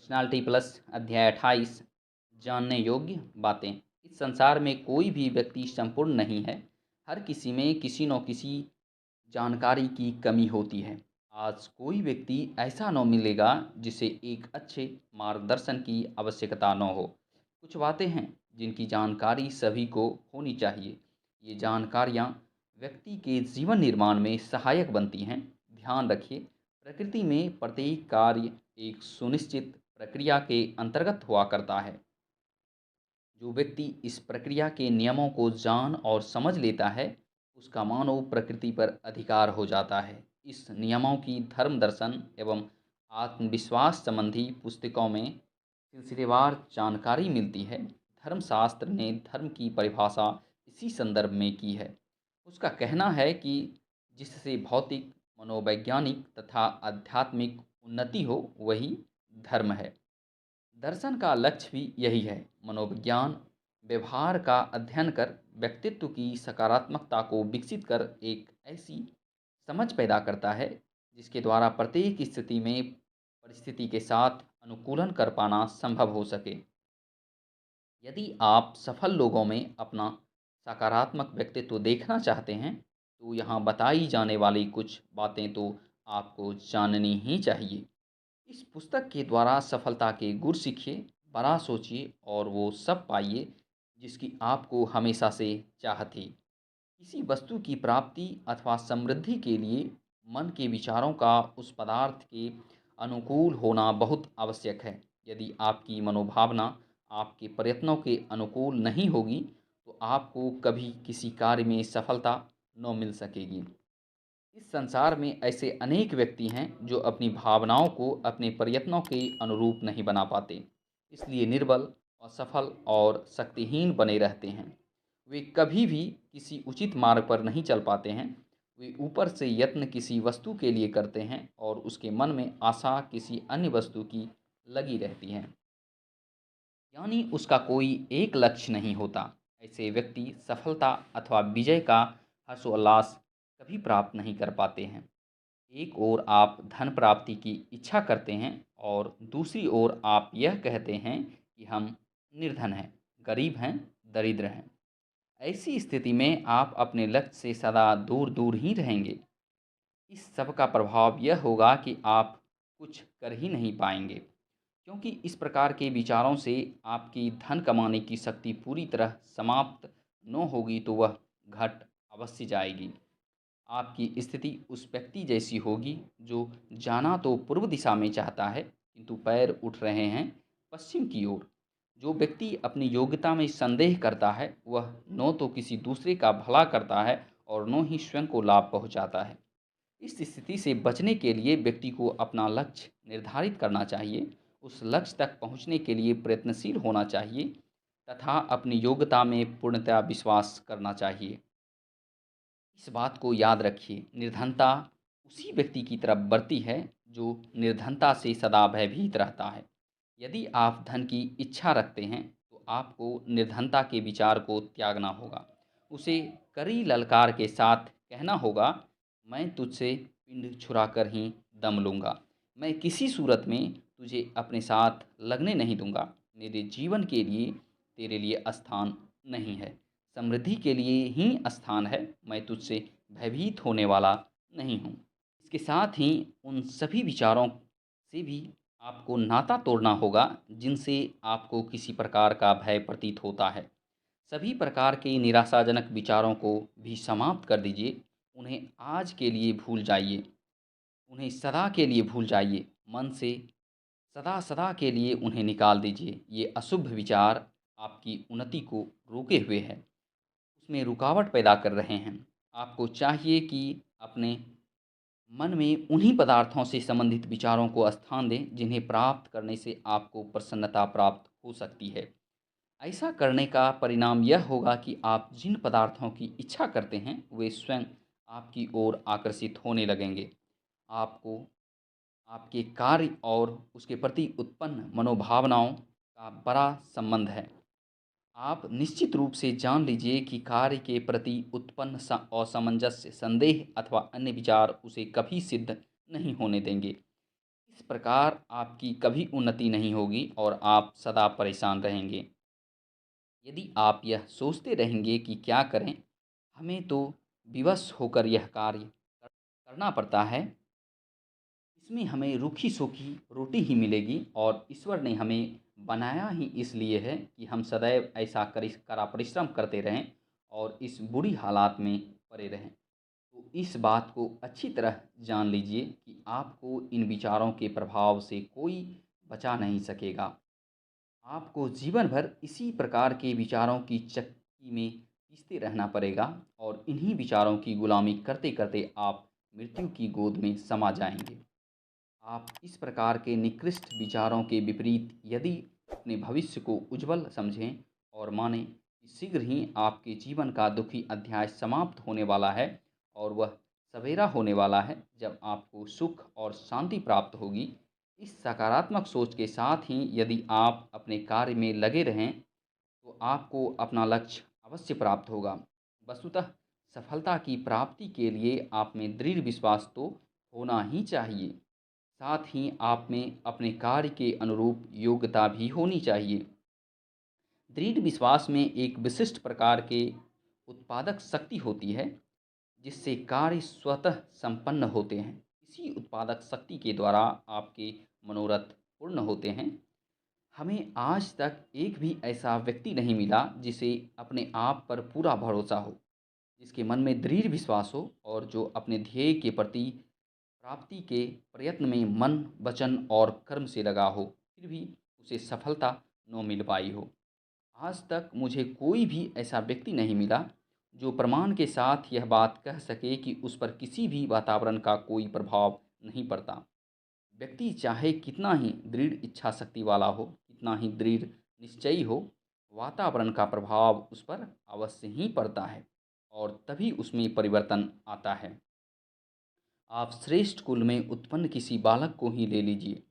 Personality plus अध्याय 28 जानने योग्य बातें। इस संसार में कोई भी व्यक्ति संपूर्ण नहीं है। हर किसी में किसी न किसी जानकारी की कमी होती है। आज कोई व्यक्ति ऐसा न मिलेगा जिसे एक अच्छे मार्गदर्शन की आवश्यकता न हो। कुछ बातें हैं जिनकी जानकारी सभी को होनी चाहिए। ये जानकारियाँ व्यक्ति के जीवन निर्माण में सहायक बनती हैं। ध्यान रखिए, प्रकृति में प्रत्येक कार्य एक सुनिश्चित प्रक्रिया के अंतर्गत हुआ करता है। जो व्यक्ति इस प्रक्रिया के नियमों को जान और समझ लेता है, उसका मानव प्रकृति पर अधिकार हो जाता है। इस नियमों की धर्म दर्शन एवं आत्मविश्वास संबंधी पुस्तकों में सिलसिलेवार जानकारी मिलती है। धर्मशास्त्र ने धर्म की परिभाषा इसी संदर्भ में की है। उसका कहना है कि जिससे भौतिक, मनोवैज्ञानिक तथा आध्यात्मिक उन्नति हो, वही धर्म है। दर्शन का लक्ष्य भी यही है। मनोविज्ञान व्यवहार का अध्ययन कर व्यक्तित्व की सकारात्मकता को विकसित कर एक ऐसी समझ पैदा करता है जिसके द्वारा प्रत्येक स्थिति में परिस्थिति के साथ अनुकूलन कर पाना संभव हो सके। यदि आप सफल लोगों में अपना सकारात्मक व्यक्तित्व देखना चाहते हैं, तो यहाँ बताई जाने वाली कुछ बातें तो आपको जाननी ही चाहिए। इस पुस्तक के द्वारा सफलता के गुर सीखिए, बड़ा सोचिए और वो सब पाइए जिसकी आपको हमेशा से चाह थी। किसी वस्तु की प्राप्ति अथवा समृद्धि के लिए मन के विचारों का उस पदार्थ के अनुकूल होना बहुत आवश्यक है। यदि आपकी मनोभावना आपके प्रयत्नों के अनुकूल नहीं होगी, तो आपको कभी किसी कार्य में सफलता न मिल सकेगी। इस संसार में ऐसे अनेक व्यक्ति हैं जो अपनी भावनाओं को अपने प्रयत्नों के अनुरूप नहीं बना पाते, इसलिए निर्बल, असफल और शक्तिहीन बने रहते हैं। वे कभी भी किसी उचित मार्ग पर नहीं चल पाते हैं। वे ऊपर से यत्न किसी वस्तु के लिए करते हैं और उसके मन में आशा किसी अन्य वस्तु की लगी रहती है, यानी उसका कोई एक लक्ष्य नहीं होता। ऐसे व्यक्ति सफलता अथवा विजय का हर्षोल्लास कभी प्राप्त नहीं कर पाते हैं। एक ओर आप धन प्राप्ति की इच्छा करते हैं और दूसरी ओर आप यह कहते हैं कि हम निर्धन हैं, गरीब हैं, दरिद्र हैं। ऐसी स्थिति में आप अपने लक्ष्य से सदा दूर दूर ही रहेंगे। इस सब का प्रभाव यह होगा कि आप कुछ कर ही नहीं पाएंगे, क्योंकि इस प्रकार के विचारों से आपकी धन कमाने की शक्ति पूरी तरह समाप्त न होगी तो वह घट अवश्य जाएगी। आपकी स्थिति उस व्यक्ति जैसी होगी जो जाना तो पूर्व दिशा में चाहता है, किंतु पैर उठ रहे हैं पश्चिम की ओर। जो व्यक्ति अपनी योग्यता में संदेह करता है, वह न तो किसी दूसरे का भला करता है और न ही स्वयं को लाभ पहुंचाता है। इस स्थिति से बचने के लिए व्यक्ति को अपना लक्ष्य निर्धारित करना चाहिए, उस लक्ष्य तक पहुंचने के लिए प्रयत्नशील होना चाहिए तथा अपनी योग्यता में पूर्णतः विश्वास करना चाहिए। इस बात को याद रखिए, निर्धनता उसी व्यक्ति की तरफ बढ़ती है जो निर्धनता से सदा भयभीत रहता है। यदि आप धन की इच्छा रखते हैं, तो आपको निर्धनता के विचार को त्यागना होगा। उसे कड़ी ललकार के साथ कहना होगा, मैं तुझसे पिंड छुरा कर ही दम लूँगा। मैं किसी सूरत में तुझे अपने साथ लगने नहीं दूंगा। मेरे जीवन के लिए तेरे लिए स्थान नहीं है, समृद्धि के लिए ही स्थान है। मैं तुझसे भयभीत होने वाला नहीं हूँ। इसके साथ ही उन सभी विचारों से भी आपको नाता तोड़ना होगा जिनसे आपको किसी प्रकार का भय प्रतीत होता है। सभी प्रकार के निराशाजनक विचारों को भी समाप्त कर दीजिए। उन्हें आज के लिए भूल जाइए, उन्हें सदा के लिए भूल जाइए। मन से सदा सदा के लिए उन्हें निकाल दीजिए। ये अशुभ विचार आपकी उन्नति को रोके हुए है, उसमें रुकावट पैदा कर रहे हैं। आपको चाहिए कि अपने मन में उन्हीं पदार्थों से संबंधित विचारों को स्थान दें जिन्हें प्राप्त करने से आपको प्रसन्नता प्राप्त हो सकती है। ऐसा करने का परिणाम यह होगा कि आप जिन पदार्थों की इच्छा करते हैं, वे स्वयं आपकी ओर आकर्षित होने लगेंगे। आपको आपके कार्य और उसके प्रति उत्पन्न मनोभावनाओं का बड़ा संबंध है। आप निश्चित रूप से जान लीजिए कि कार्य के प्रति उत्पन्न असमंजस्य, संदेह अथवा अन्य विचार उसे कभी सिद्ध नहीं होने देंगे। इस प्रकार आपकी कभी उन्नति नहीं होगी और आप सदा परेशान रहेंगे। यदि आप यह सोचते रहेंगे कि क्या करें, हमें तो विवश होकर यह कार्य करना पड़ता है, इसमें हमें रूखी सूखी रोटी ही मिलेगी और ईश्वर ने हमें बनाया ही इसलिए है कि हम सदैव ऐसा कड़ा परिश्रम करते रहें और इस बुरी हालात में पड़े रहें। तो इस बात को अच्छी तरह जान लीजिए कि आपको इन विचारों के प्रभाव से कोई बचा नहीं सकेगा। आपको जीवन भर इसी प्रकार के विचारों की चक्की में पीसते रहना पड़ेगा और इन्हीं विचारों की गुलामी करते करते आप मृत्यु की गोद में समा जाएंगे। आप इस प्रकार के निकृष्ट विचारों के विपरीत यदि अपने भविष्य को उज्जवल समझें और माने कि शीघ्र ही आपके जीवन का दुखी अध्याय समाप्त होने वाला है और वह सवेरा होने वाला है जब आपको सुख और शांति प्राप्त होगी, इस सकारात्मक सोच के साथ ही यदि आप अपने कार्य में लगे रहें तो आपको अपना लक्ष्य अवश्य प्राप्त होगा। वस्तुतः सफलता की प्राप्ति के लिए आप में दृढ़ विश्वास तो होना ही चाहिए, साथ ही आप में अपने कार्य के अनुरूप योग्यता भी होनी चाहिए। दृढ़ विश्वास में एक विशिष्ट प्रकार के उत्पादक शक्ति होती है जिससे कार्य स्वतः संपन्न होते हैं। इसी उत्पादक शक्ति के द्वारा आपके मनोरथ पूर्ण होते हैं। हमें आज तक एक भी ऐसा व्यक्ति नहीं मिला जिसे अपने आप पर पूरा भरोसा हो, जिसके मन में दृढ़ विश्वास हो और जो अपने ध्येय के प्रति प्राप्ति के प्रयत्न में मन, वचन और कर्म से लगा हो, फिर भी उसे सफलता न मिल पाई हो। आज तक मुझे कोई भी ऐसा व्यक्ति नहीं मिला जो प्रमाण के साथ यह बात कह सके कि उस पर किसी भी वातावरण का कोई प्रभाव नहीं पड़ता। व्यक्ति चाहे कितना ही दृढ़ इच्छा शक्ति वाला हो, कितना ही दृढ़ निश्चयी हो, वातावरण का प्रभाव उस पर अवश्य ही पड़ता है और तभी उसमें परिवर्तन आता है। आप श्रेष्ठ कुल में उत्पन्न किसी बालक को ही ले लीजिए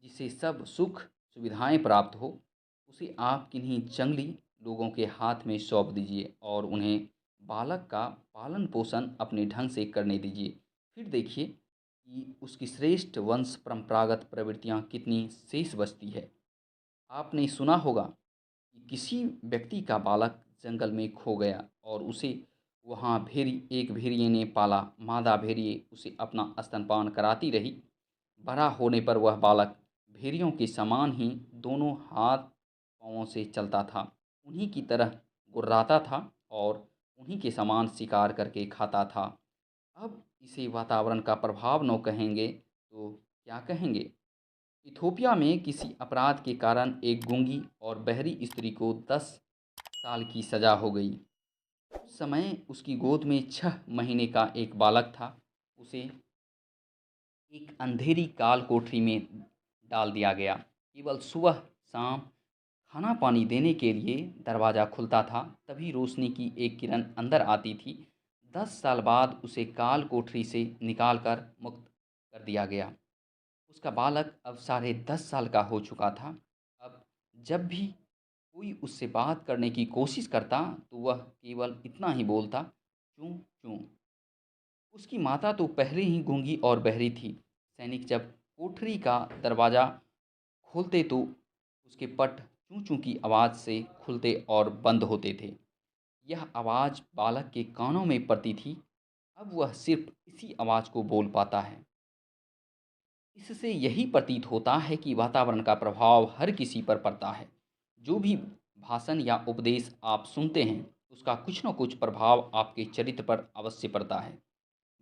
जिसे सब सुख सुविधाएं प्राप्त हो, उसे आप किन्हीं जंगली लोगों के हाथ में सौंप दीजिए और उन्हें बालक का पालन पोषण अपने ढंग से करने दीजिए। फिर देखिए कि उसकी श्रेष्ठ वंश परंपरागत प्रवृत्तियां कितनी शेष बचती है। आपने सुना होगा कि किसी व्यक्ति का बालक जंगल में खो गया और उसे वहाँ एक भेड़िए ने पाला। मादा भेड़िए उसे अपना स्तनपान कराती रही। बड़ा होने पर वह बालक भेड़ियों के समान ही दोनों हाथ पाँवों से चलता था, उन्हीं की तरह गुर्राता था और उन्हीं के समान शिकार करके खाता था। अब इसे वातावरण का प्रभाव न कहेंगे तो क्या कहेंगे। इथोपिया में किसी अपराध के कारण एक गूंगी और बहरी स्त्री को 10 साल की सजा हो गई। उस समय उसकी गोद में 6 महीने का एक बालक था। उसे एक अंधेरी काल कोठरी में डाल दिया गया। केवल सुबह शाम खाना पानी देने के लिए दरवाज़ा खुलता था, तभी रोशनी की एक किरण अंदर आती थी। 10 साल बाद उसे काल कोठरी से निकाल कर मुक्त कर दिया गया। उसका बालक अब 10.5 साल का हो चुका था। अब जब भी कोई उससे बात करने की कोशिश करता तो वह केवल इतना ही बोलता, चूं चूं। उसकी माता तो पहले ही गूंगी और बहरी थी। सैनिक जब कोठरी का दरवाज़ा खोलते तो उसके पट चूं चूं की आवाज़ से खुलते और बंद होते थे। यह आवाज़ बालक के कानों में पड़ती थी। अब वह सिर्फ इसी आवाज़ को बोल पाता है। इससे यही प्रतीत होता है कि वातावरण का प्रभाव हर किसी पर पड़ता है। जो भी भाषण या उपदेश आप सुनते हैं उसका कुछ न कुछ प्रभाव आपके चरित्र पर अवश्य पड़ता है।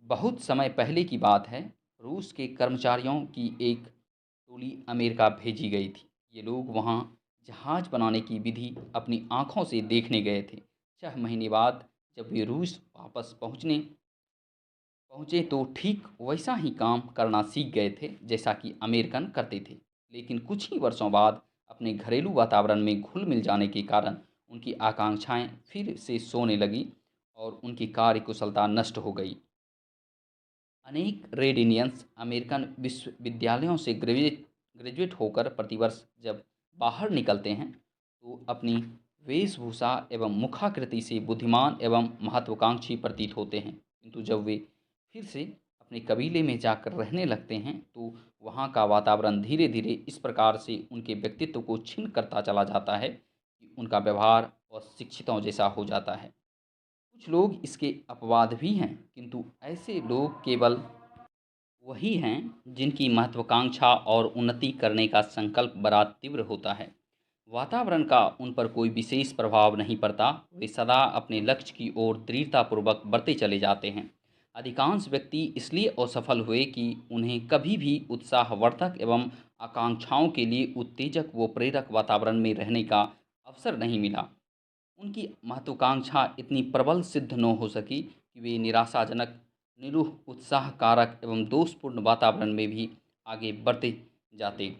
बहुत समय पहले की बात है, रूस के कर्मचारियों की एक टोली अमेरिका भेजी गई थी। ये लोग वहाँ जहाज़ बनाने की विधि अपनी आँखों से देखने गए थे। 6 महीने बाद जब वे रूस वापस पहुँचे तो ठीक वैसा ही काम करना सीख गए थे जैसा कि अमेरिकन करते थे। लेकिन कुछ ही वर्षों बाद अपने घरेलू वातावरण में घुल मिल जाने के कारण उनकी आकांक्षाएं फिर से सोने लगी और उनकी कार्य कुशलता नष्ट हो गई। अनेक रेड इंडियंस अमेरिकन विश्वविद्यालयों से ग्रेजुएट होकर प्रतिवर्ष जब बाहर निकलते हैं तो अपनी वेशभूषा एवं मुखाकृति से बुद्धिमान एवं महत्वाकांक्षी प्रतीत होते हैं, किंतु जब वे फिर से अपने कबीले में जाकर रहने लगते हैं तो वहाँ का वातावरण धीरे धीरे इस प्रकार से उनके व्यक्तित्व को छीन करता चला जाता है कि उनका व्यवहार अशिक्षितों जैसा हो जाता है। कुछ लोग इसके अपवाद भी हैं, किंतु ऐसे लोग केवल वही हैं जिनकी महत्वाकांक्षा और उन्नति करने का संकल्प बड़ा तीव्र होता है। वातावरण का उन पर कोई विशेष प्रभाव नहीं पड़ता, वे सदा अपने लक्ष्य की ओर दृढ़तापूर्वक बढ़ते चले जाते हैं। अधिकांश व्यक्ति इसलिए असफल हुए कि उन्हें कभी भी उत्साहवर्धक एवं आकांक्षाओं के लिए उत्तेजक व प्रेरक वातावरण में रहने का अवसर नहीं मिला। उनकी महत्वाकांक्षा इतनी प्रबल सिद्ध न हो सकी कि वे निराशाजनक, निरूह, उत्साह कारक एवं दोषपूर्ण वातावरण में भी आगे बढ़ते जाते।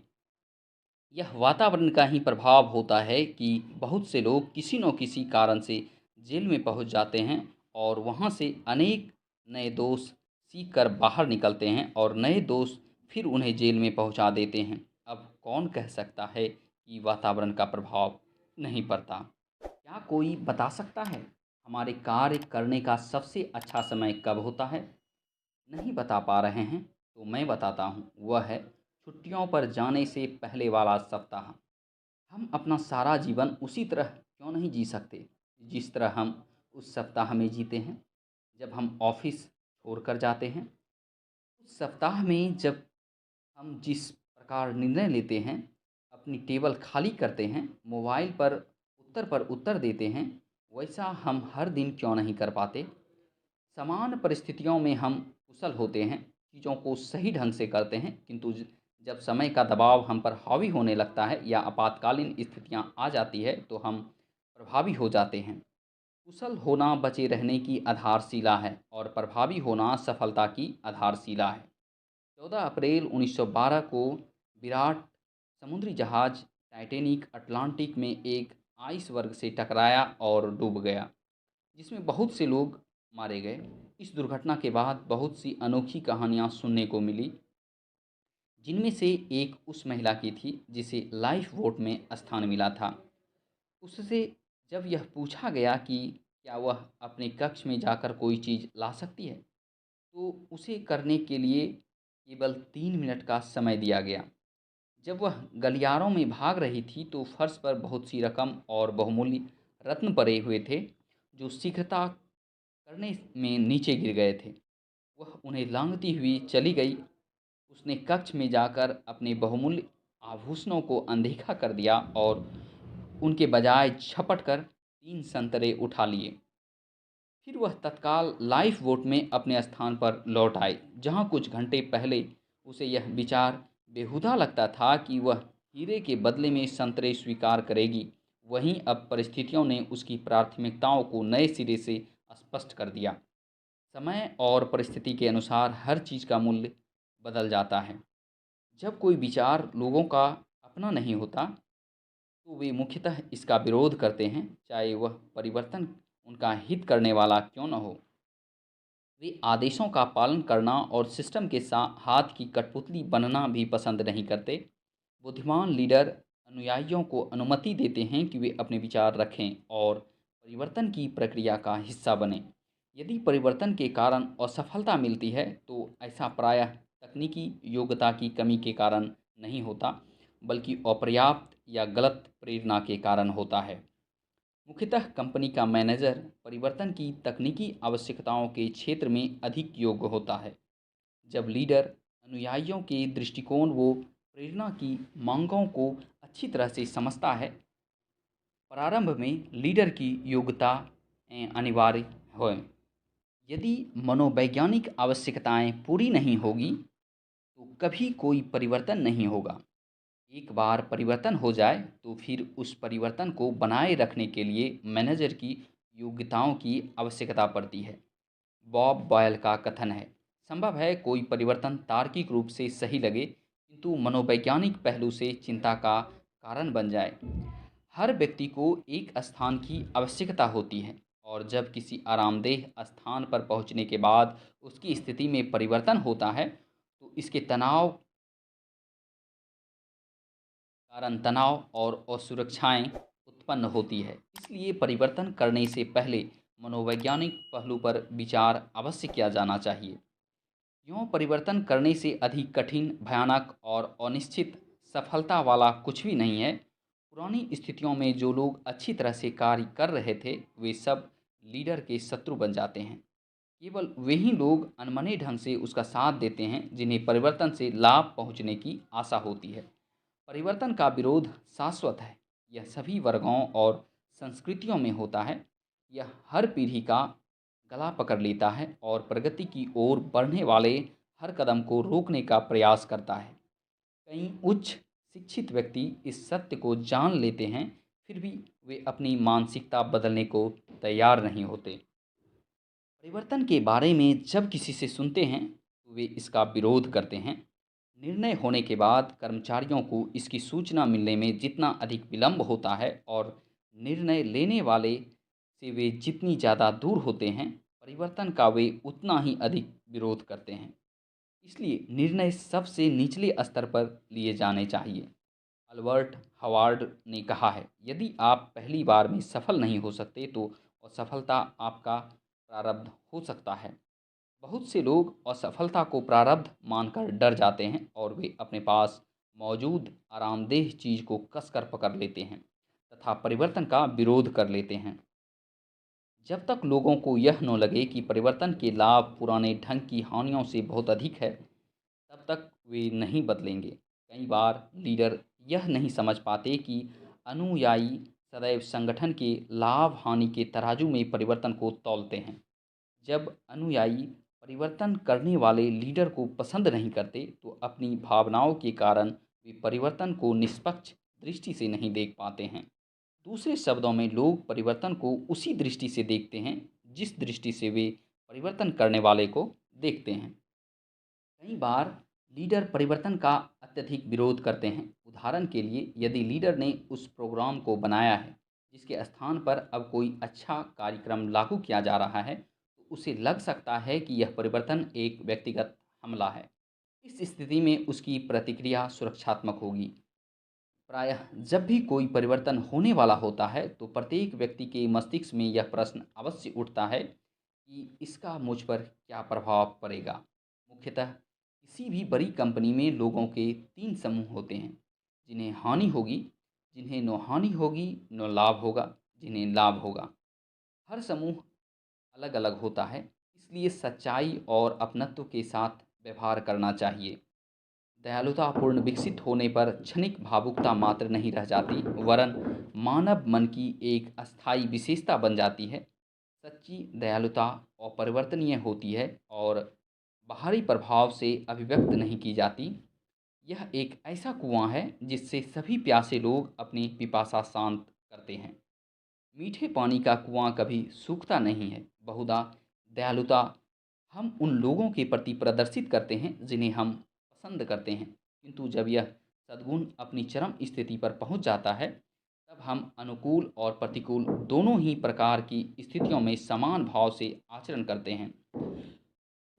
यह वातावरण का ही प्रभाव होता है कि बहुत से लोग किसी न किसी कारण से जेल में पहुंच जाते हैं और वहां से अनेक नए दोष सीख कर बाहर निकलते हैं और नए दोष फिर उन्हें जेल में पहुंचा देते हैं। अब कौन कह सकता है कि वातावरण का प्रभाव नहीं पड़ता? क्या कोई बता सकता है हमारे कार्य करने का सबसे अच्छा समय कब होता है? नहीं बता पा रहे हैं तो मैं बताता हूँ, वह है छुट्टियों पर जाने से पहले वाला सप्ताह। हम अपना सारा जीवन उसी तरह क्यों नहीं जी सकते जिस तरह हम उस सप्ताह में जीते हैं? जब हम ऑफिस छोड़कर जाते हैं, उस सप्ताह में जब हम जिस प्रकार निर्णय लेते हैं, अपनी टेबल खाली करते हैं, मोबाइल पर उत्तर देते हैं, वैसा हम हर दिन क्यों नहीं कर पाते? समान परिस्थितियों में हम कुशल होते हैं, चीज़ों को सही ढंग से करते हैं, किंतु जब समय का दबाव हम पर हावी होने लगता है या आपातकालीन स्थितियां आ जाती है तो हम प्रभावी हो जाते हैं। कुशल होना बचे रहने की आधारशिला है और प्रभावी होना सफलता की आधारशिला है। 14 अप्रैल 1912 को विराट समुद्री जहाज टाइटैनिक अटलांटिक में एक आइसबर्ग से टकराया और डूब गया, जिसमें बहुत से लोग मारे गए। इस दुर्घटना के बाद बहुत सी अनोखी कहानियां सुनने को मिली, जिनमें से एक उस महिला की थी जिसे लाइफ बोट में स्थान मिला था। उससे जब यह पूछा गया कि क्या वह अपने कक्ष में जाकर कोई चीज़ ला सकती है, तो उसे करने के लिए केवल 3 मिनट का समय दिया गया। जब वह गलियारों में भाग रही थी तो फर्श पर बहुत सी रकम और बहुमूल्य रत्न पड़े हुए थे, जो शीघ्रता करने में नीचे गिर गए थे। वह उन्हें लांघती हुई चली गई। उसने कक्ष में जाकर अपने बहुमूल्य आभूषणों को अनदेखा कर दिया और उनके बजाय झपट कर 3 संतरे उठा लिए। फिर वह तत्काल लाइफ बोट में अपने स्थान पर लौट आई, जहाँ कुछ घंटे पहले उसे यह विचार बेहुदा लगता था कि वह हीरे के बदले में संतरे स्वीकार करेगी। वहीं अब परिस्थितियों ने उसकी प्राथमिकताओं को नए सिरे से स्पष्ट कर दिया। समय और परिस्थिति के अनुसार हर चीज़ का मूल्य बदल जाता है। जब कोई विचार लोगों का अपना नहीं होता तो वे मुख्यतः इसका विरोध करते हैं, चाहे वह परिवर्तन उनका हित करने वाला क्यों न हो। वे आदेशों का पालन करना और सिस्टम के साथ हाथ की कठपुतली बनना भी पसंद नहीं करते। बुद्धिमान लीडर अनुयायियों को अनुमति देते हैं कि वे अपने विचार रखें और परिवर्तन की प्रक्रिया का हिस्सा बने। यदि परिवर्तन के कारण असफलता मिलती है तो ऐसा प्रायः तकनीकी योग्यता की कमी के कारण नहीं होता, बल्कि अपर्याप्त या गलत प्रेरणा के कारण होता है। मुख्यतः कंपनी का मैनेजर परिवर्तन की तकनीकी आवश्यकताओं के क्षेत्र में अधिक योग्य होता है। जब लीडर अनुयायियों के दृष्टिकोण व प्रेरणा की मांगों को अच्छी तरह से समझता है, प्रारंभ में लीडर की योग्यता अनिवार्य है। यदि मनोवैज्ञानिक आवश्यकताएं पूरी नहीं होगी तो कभी कोई परिवर्तन नहीं होगा। एक बार परिवर्तन हो जाए तो फिर उस परिवर्तन को बनाए रखने के लिए मैनेजर की योग्यताओं की आवश्यकता पड़ती है। बॉब बॉयल का कथन है, संभव है कोई परिवर्तन तार्किक रूप से सही लगे किंतु मनोवैज्ञानिक पहलू से चिंता का कारण बन जाए। हर व्यक्ति को एक स्थान की आवश्यकता होती है और जब किसी आरामदेह स्थान पर पहुंचने के बाद उसकी स्थिति में परिवर्तन होता है तो इसके कारण तनाव और असुरक्षाएं उत्पन्न होती है। इसलिए परिवर्तन करने से पहले मनोवैज्ञानिक पहलू पर विचार अवश्य किया जाना चाहिए। यूँ परिवर्तन करने से अधिक कठिन, भयानक और अनिश्चित सफलता वाला कुछ भी नहीं है। पुरानी स्थितियों में जो लोग अच्छी तरह से कार्य कर रहे थे, वे सब लीडर के शत्रु बन जाते हैं। केवल वही लोग अनमने ढंग से उसका साथ देते हैं जिन्हें परिवर्तन से लाभ पहुंचने की आशा होती है। परिवर्तन का विरोध शाश्वत है। यह सभी वर्गों और संस्कृतियों में होता है। यह हर पीढ़ी का गला पकड़ लेता है और प्रगति की ओर बढ़ने वाले हर कदम को रोकने का प्रयास करता है। कई उच्च शिक्षित व्यक्ति इस सत्य को जान लेते हैं, फिर भी वे अपनी मानसिकता बदलने को तैयार नहीं होते। परिवर्तन के बारे में जब किसी से सुनते हैं तो वे इसका विरोध करते हैं। निर्णय होने के बाद कर्मचारियों को इसकी सूचना मिलने में जितना अधिक विलंब होता है और निर्णय लेने वाले से वे जितनी ज़्यादा दूर होते हैं, परिवर्तन का वे उतना ही अधिक विरोध करते हैं। इसलिए निर्णय सबसे निचले स्तर पर लिए जाने चाहिए। अल्बर्ट हवार्ड ने कहा है, यदि आप पहली बार में सफल नहीं हो सकते तो असफलता आपका प्रारब्ध हो सकता है। बहुत से लोग असफलता को प्रारब्ध मानकर डर जाते हैं और वे अपने पास मौजूद आरामदेह चीज को कसकर पकड़ लेते हैं तथा परिवर्तन का विरोध कर लेते हैं। जब तक लोगों को यह न लगे कि परिवर्तन के लाभ पुराने ढंग की हानियों से बहुत अधिक है, तब तक वे नहीं बदलेंगे। कई बार लीडर यह नहीं समझ पाते कि अनुयायी सदैव संगठन के लाभ हानि के तराजू में परिवर्तन को तौलते हैं। जब अनुयायी परिवर्तन करने वाले लीडर को पसंद नहीं करते तो अपनी भावनाओं के कारण वे परिवर्तन को निष्पक्ष दृष्टि से नहीं देख पाते हैं। दूसरे शब्दों में लोग परिवर्तन को उसी दृष्टि से देखते हैं जिस दृष्टि से वे परिवर्तन करने वाले को देखते हैं। कई बार लीडर परिवर्तन का अत्यधिक विरोध करते हैं। उदाहरण के लिए, यदि लीडर ने उस प्रोग्राम को बनाया है जिसके स्थान पर अब कोई अच्छा कार्यक्रम लागू किया जा रहा है, तो उसे लग सकता है कि यह परिवर्तन एक व्यक्तिगत हमला है। इस स्थिति में उसकी प्रतिक्रिया सुरक्षात्मक होगी। प्रायः जब भी कोई परिवर्तन होने वाला होता है तो प्रत्येक व्यक्ति के मस्तिष्क में यह प्रश्न अवश्य उठता है कि इसका मुझ पर क्या प्रभाव पड़ेगा। मुख्यतः किसी भी बड़ी कंपनी में लोगों के तीन समूह होते हैं, जिन्हें हानि होगी, जिन्हें न हानि होगी न लाभ होगा, जिन्हें लाभ होगा। हर समूह अलग अलग होता है, इसलिए सच्चाई और अपनत्व के साथ व्यवहार करना चाहिए। दयालुतापूर्ण विकसित होने पर क्षणिक भावुकता मात्र नहीं रह जाती, वरन मानव मन की एक अस्थायी विशेषता बन जाती है। सच्ची दयालुता अपरिवर्तनीय होती है और बाहरी प्रभाव से अभिव्यक्त नहीं की जाती। यह एक ऐसा कुआं है जिससे सभी प्यासे लोग अपनी पिपासा शांत करते हैं। मीठे पानी का कुआं कभी सूखता नहीं है। बहुधा दयालुता हम उन लोगों के प्रति प्रदर्शित करते हैं जिन्हें हम पसंद करते हैं, किंतु जब यह सद्गुण अपनी चरम स्थिति पर पहुंच जाता है, तब हम अनुकूल और प्रतिकूल दोनों ही प्रकार की स्थितियों में समान भाव से आचरण करते हैं।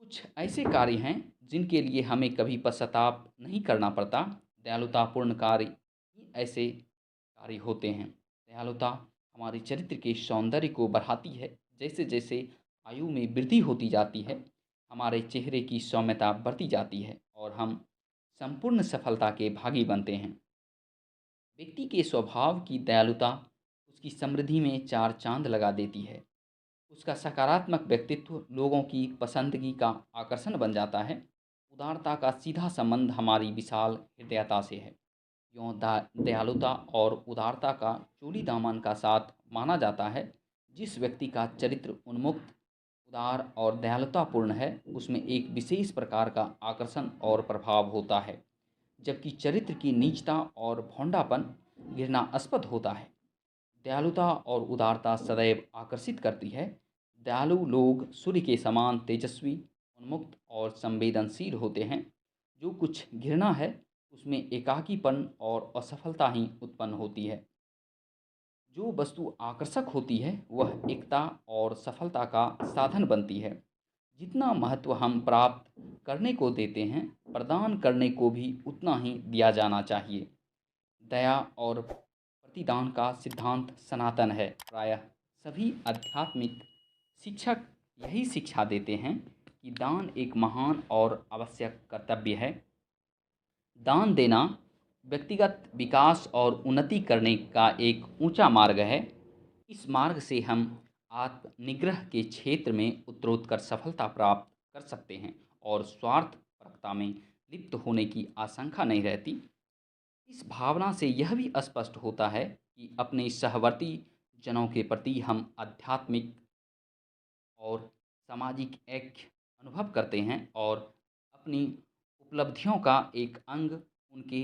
कुछ ऐसे कार्य हैं जिनके लिए हमें कभी पश्चाताप नहीं करना पड़ता। दयालुतापूर्ण कार्य ही ऐसे कार्य होते हैं। दयालुता हमारे चरित्र के सौंदर्य को बढ़ाती है। जैसे जैसे आयु में वृद्धि होती जाती है, हमारे चेहरे की सौम्यता बढ़ती जाती है और हम संपूर्ण सफलता के भागी बनते हैं। व्यक्ति के स्वभाव की दयालुता उसकी समृद्धि में चार चांद लगा देती है। उसका सकारात्मक व्यक्तित्व लोगों की पसंदगी का आकर्षण बन जाता है। उदारता का सीधा संबंध हमारी विशाल हृदयता से है। यूँ दयालुता और उदारता का चोली दामन का साथ माना जाता है। जिस व्यक्ति का चरित्र उन्मुक्त, उदार और दयालुतापूर्ण है, उसमें एक विशेष प्रकार का आकर्षण और प्रभाव होता है, जबकि चरित्र की नीचता और भोंडापन घृणास्पद होता है। दयालुता और उदारता सदैव आकर्षित करती है। दयालु लोग सूर्य के समान तेजस्वी, उन्मुक्त और संवेदनशील होते हैं। जो कुछ घृणा है, उसमें एकाकीपन और असफलता ही उत्पन्न होती है। जो वस्तु आकर्षक होती है वह एकता और सफलता का साधन बनती है। जितना महत्व हम प्राप्त करने को देते हैं, प्रदान करने को भी उतना ही दिया जाना चाहिए। दया और प्रतिदान का सिद्धांत सनातन है। प्रायः सभी आध्यात्मिक शिक्षक यही शिक्षा देते हैं कि दान एक महान और आवश्यक कर्तव्य है। दान देना व्यक्तिगत विकास और उन्नति करने का एक ऊंचा मार्ग है। इस मार्ग से हम आत्मनिग्रह के क्षेत्र में उत्तरोत्तर सफलता प्राप्त कर सकते हैं और स्वार्थपरकता में लिप्त होने की आशंका नहीं रहती। इस भावना से यह भी स्पष्ट होता है कि अपने सहवर्ती जनों के प्रति हम आध्यात्मिक और सामाजिक ऐक्य अनुभव करते हैं और अपनी उपलब्धियों का एक अंग उनके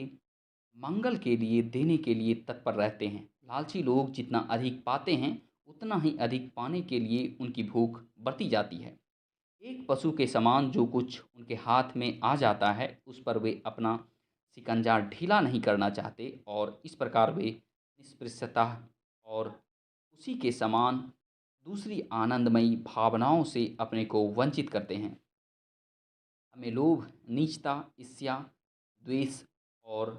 मंगल के लिए देने के लिए तत्पर रहते हैं। लालची लोग जितना अधिक पाते हैं, उतना ही अधिक पाने के लिए उनकी भूख बढ़ती जाती है। एक पशु के समान जो कुछ उनके हाथ में आ जाता है, उस पर वे अपना शिकंजा ढीला नहीं करना चाहते और इस प्रकार वे निष्पृषता और उसी के समान दूसरी आनंदमयी भावनाओं से अपने को वंचित करते हैं। हमें लोभ, नीचता, ईर्ष्या, द्वेष और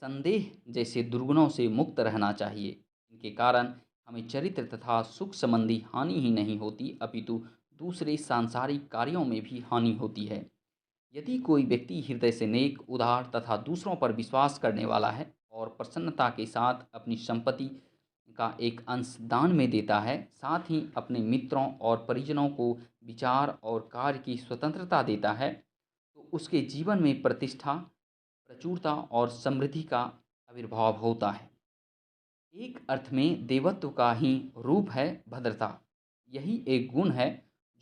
संदेह जैसे दुर्गुणों से मुक्त रहना चाहिए। इनके कारण हमें चरित्र तथा सुख संबंधी हानि ही नहीं होती, अपितु दूसरे सांसारिक कार्यों में भी हानि होती है। यदि कोई व्यक्ति हृदय से नेक, उदार तथा दूसरों पर विश्वास करने वाला है और प्रसन्नता के साथ अपनी संपत्ति का एक अंश दान में देता है, साथ ही अपने मित्रों और परिजनों को विचार और कार्य की स्वतंत्रता देता है, तो उसके जीवन में प्रतिष्ठा, प्रचुरता और समृद्धि का आविर्भाव होता है। एक अर्थ में देवत्व का ही रूप है भद्रता। यही एक गुण है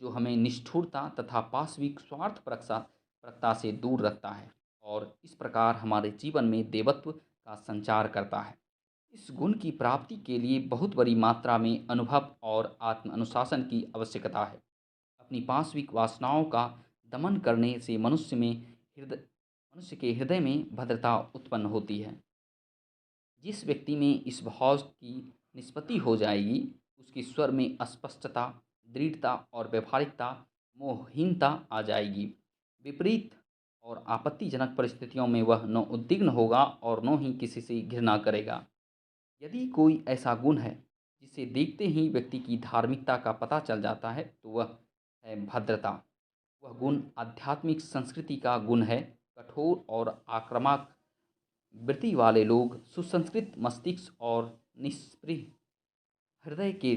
जो हमें निष्ठुरता तथा पाशविक स्वार्थपरकता से दूर रखता है और इस प्रकार हमारे जीवन में देवत्व का संचार करता है। इस गुण की प्राप्ति के लिए बहुत बड़ी मात्रा में अनुभव और आत्म अनुशासन की आवश्यकता है। अपनी पाशविक वासनाओं का दमन करने से मनुष्य के हृदय में भद्रता उत्पन्न होती है। जिस व्यक्ति में इस भाव की निष्पत्ति हो जाएगी, उसके स्वर में अस्पष्टता, दृढ़ता और व्यवहारिकता, मोहहीनता आ जाएगी। विपरीत और आपत्तिजनक परिस्थितियों में वह न उद्विग्न होगा और न ही किसी से घृणा करेगा। यदि कोई ऐसा गुण है जिसे देखते ही व्यक्ति की धार्मिकता का पता चल जाता है, तो वह है भद्रता। वह गुण आध्यात्मिक संस्कृति का गुण है। कठोर और आक्रामक वृत्ति वाले लोग सुसंस्कृत मस्तिष्क और निष्पृह हृदय के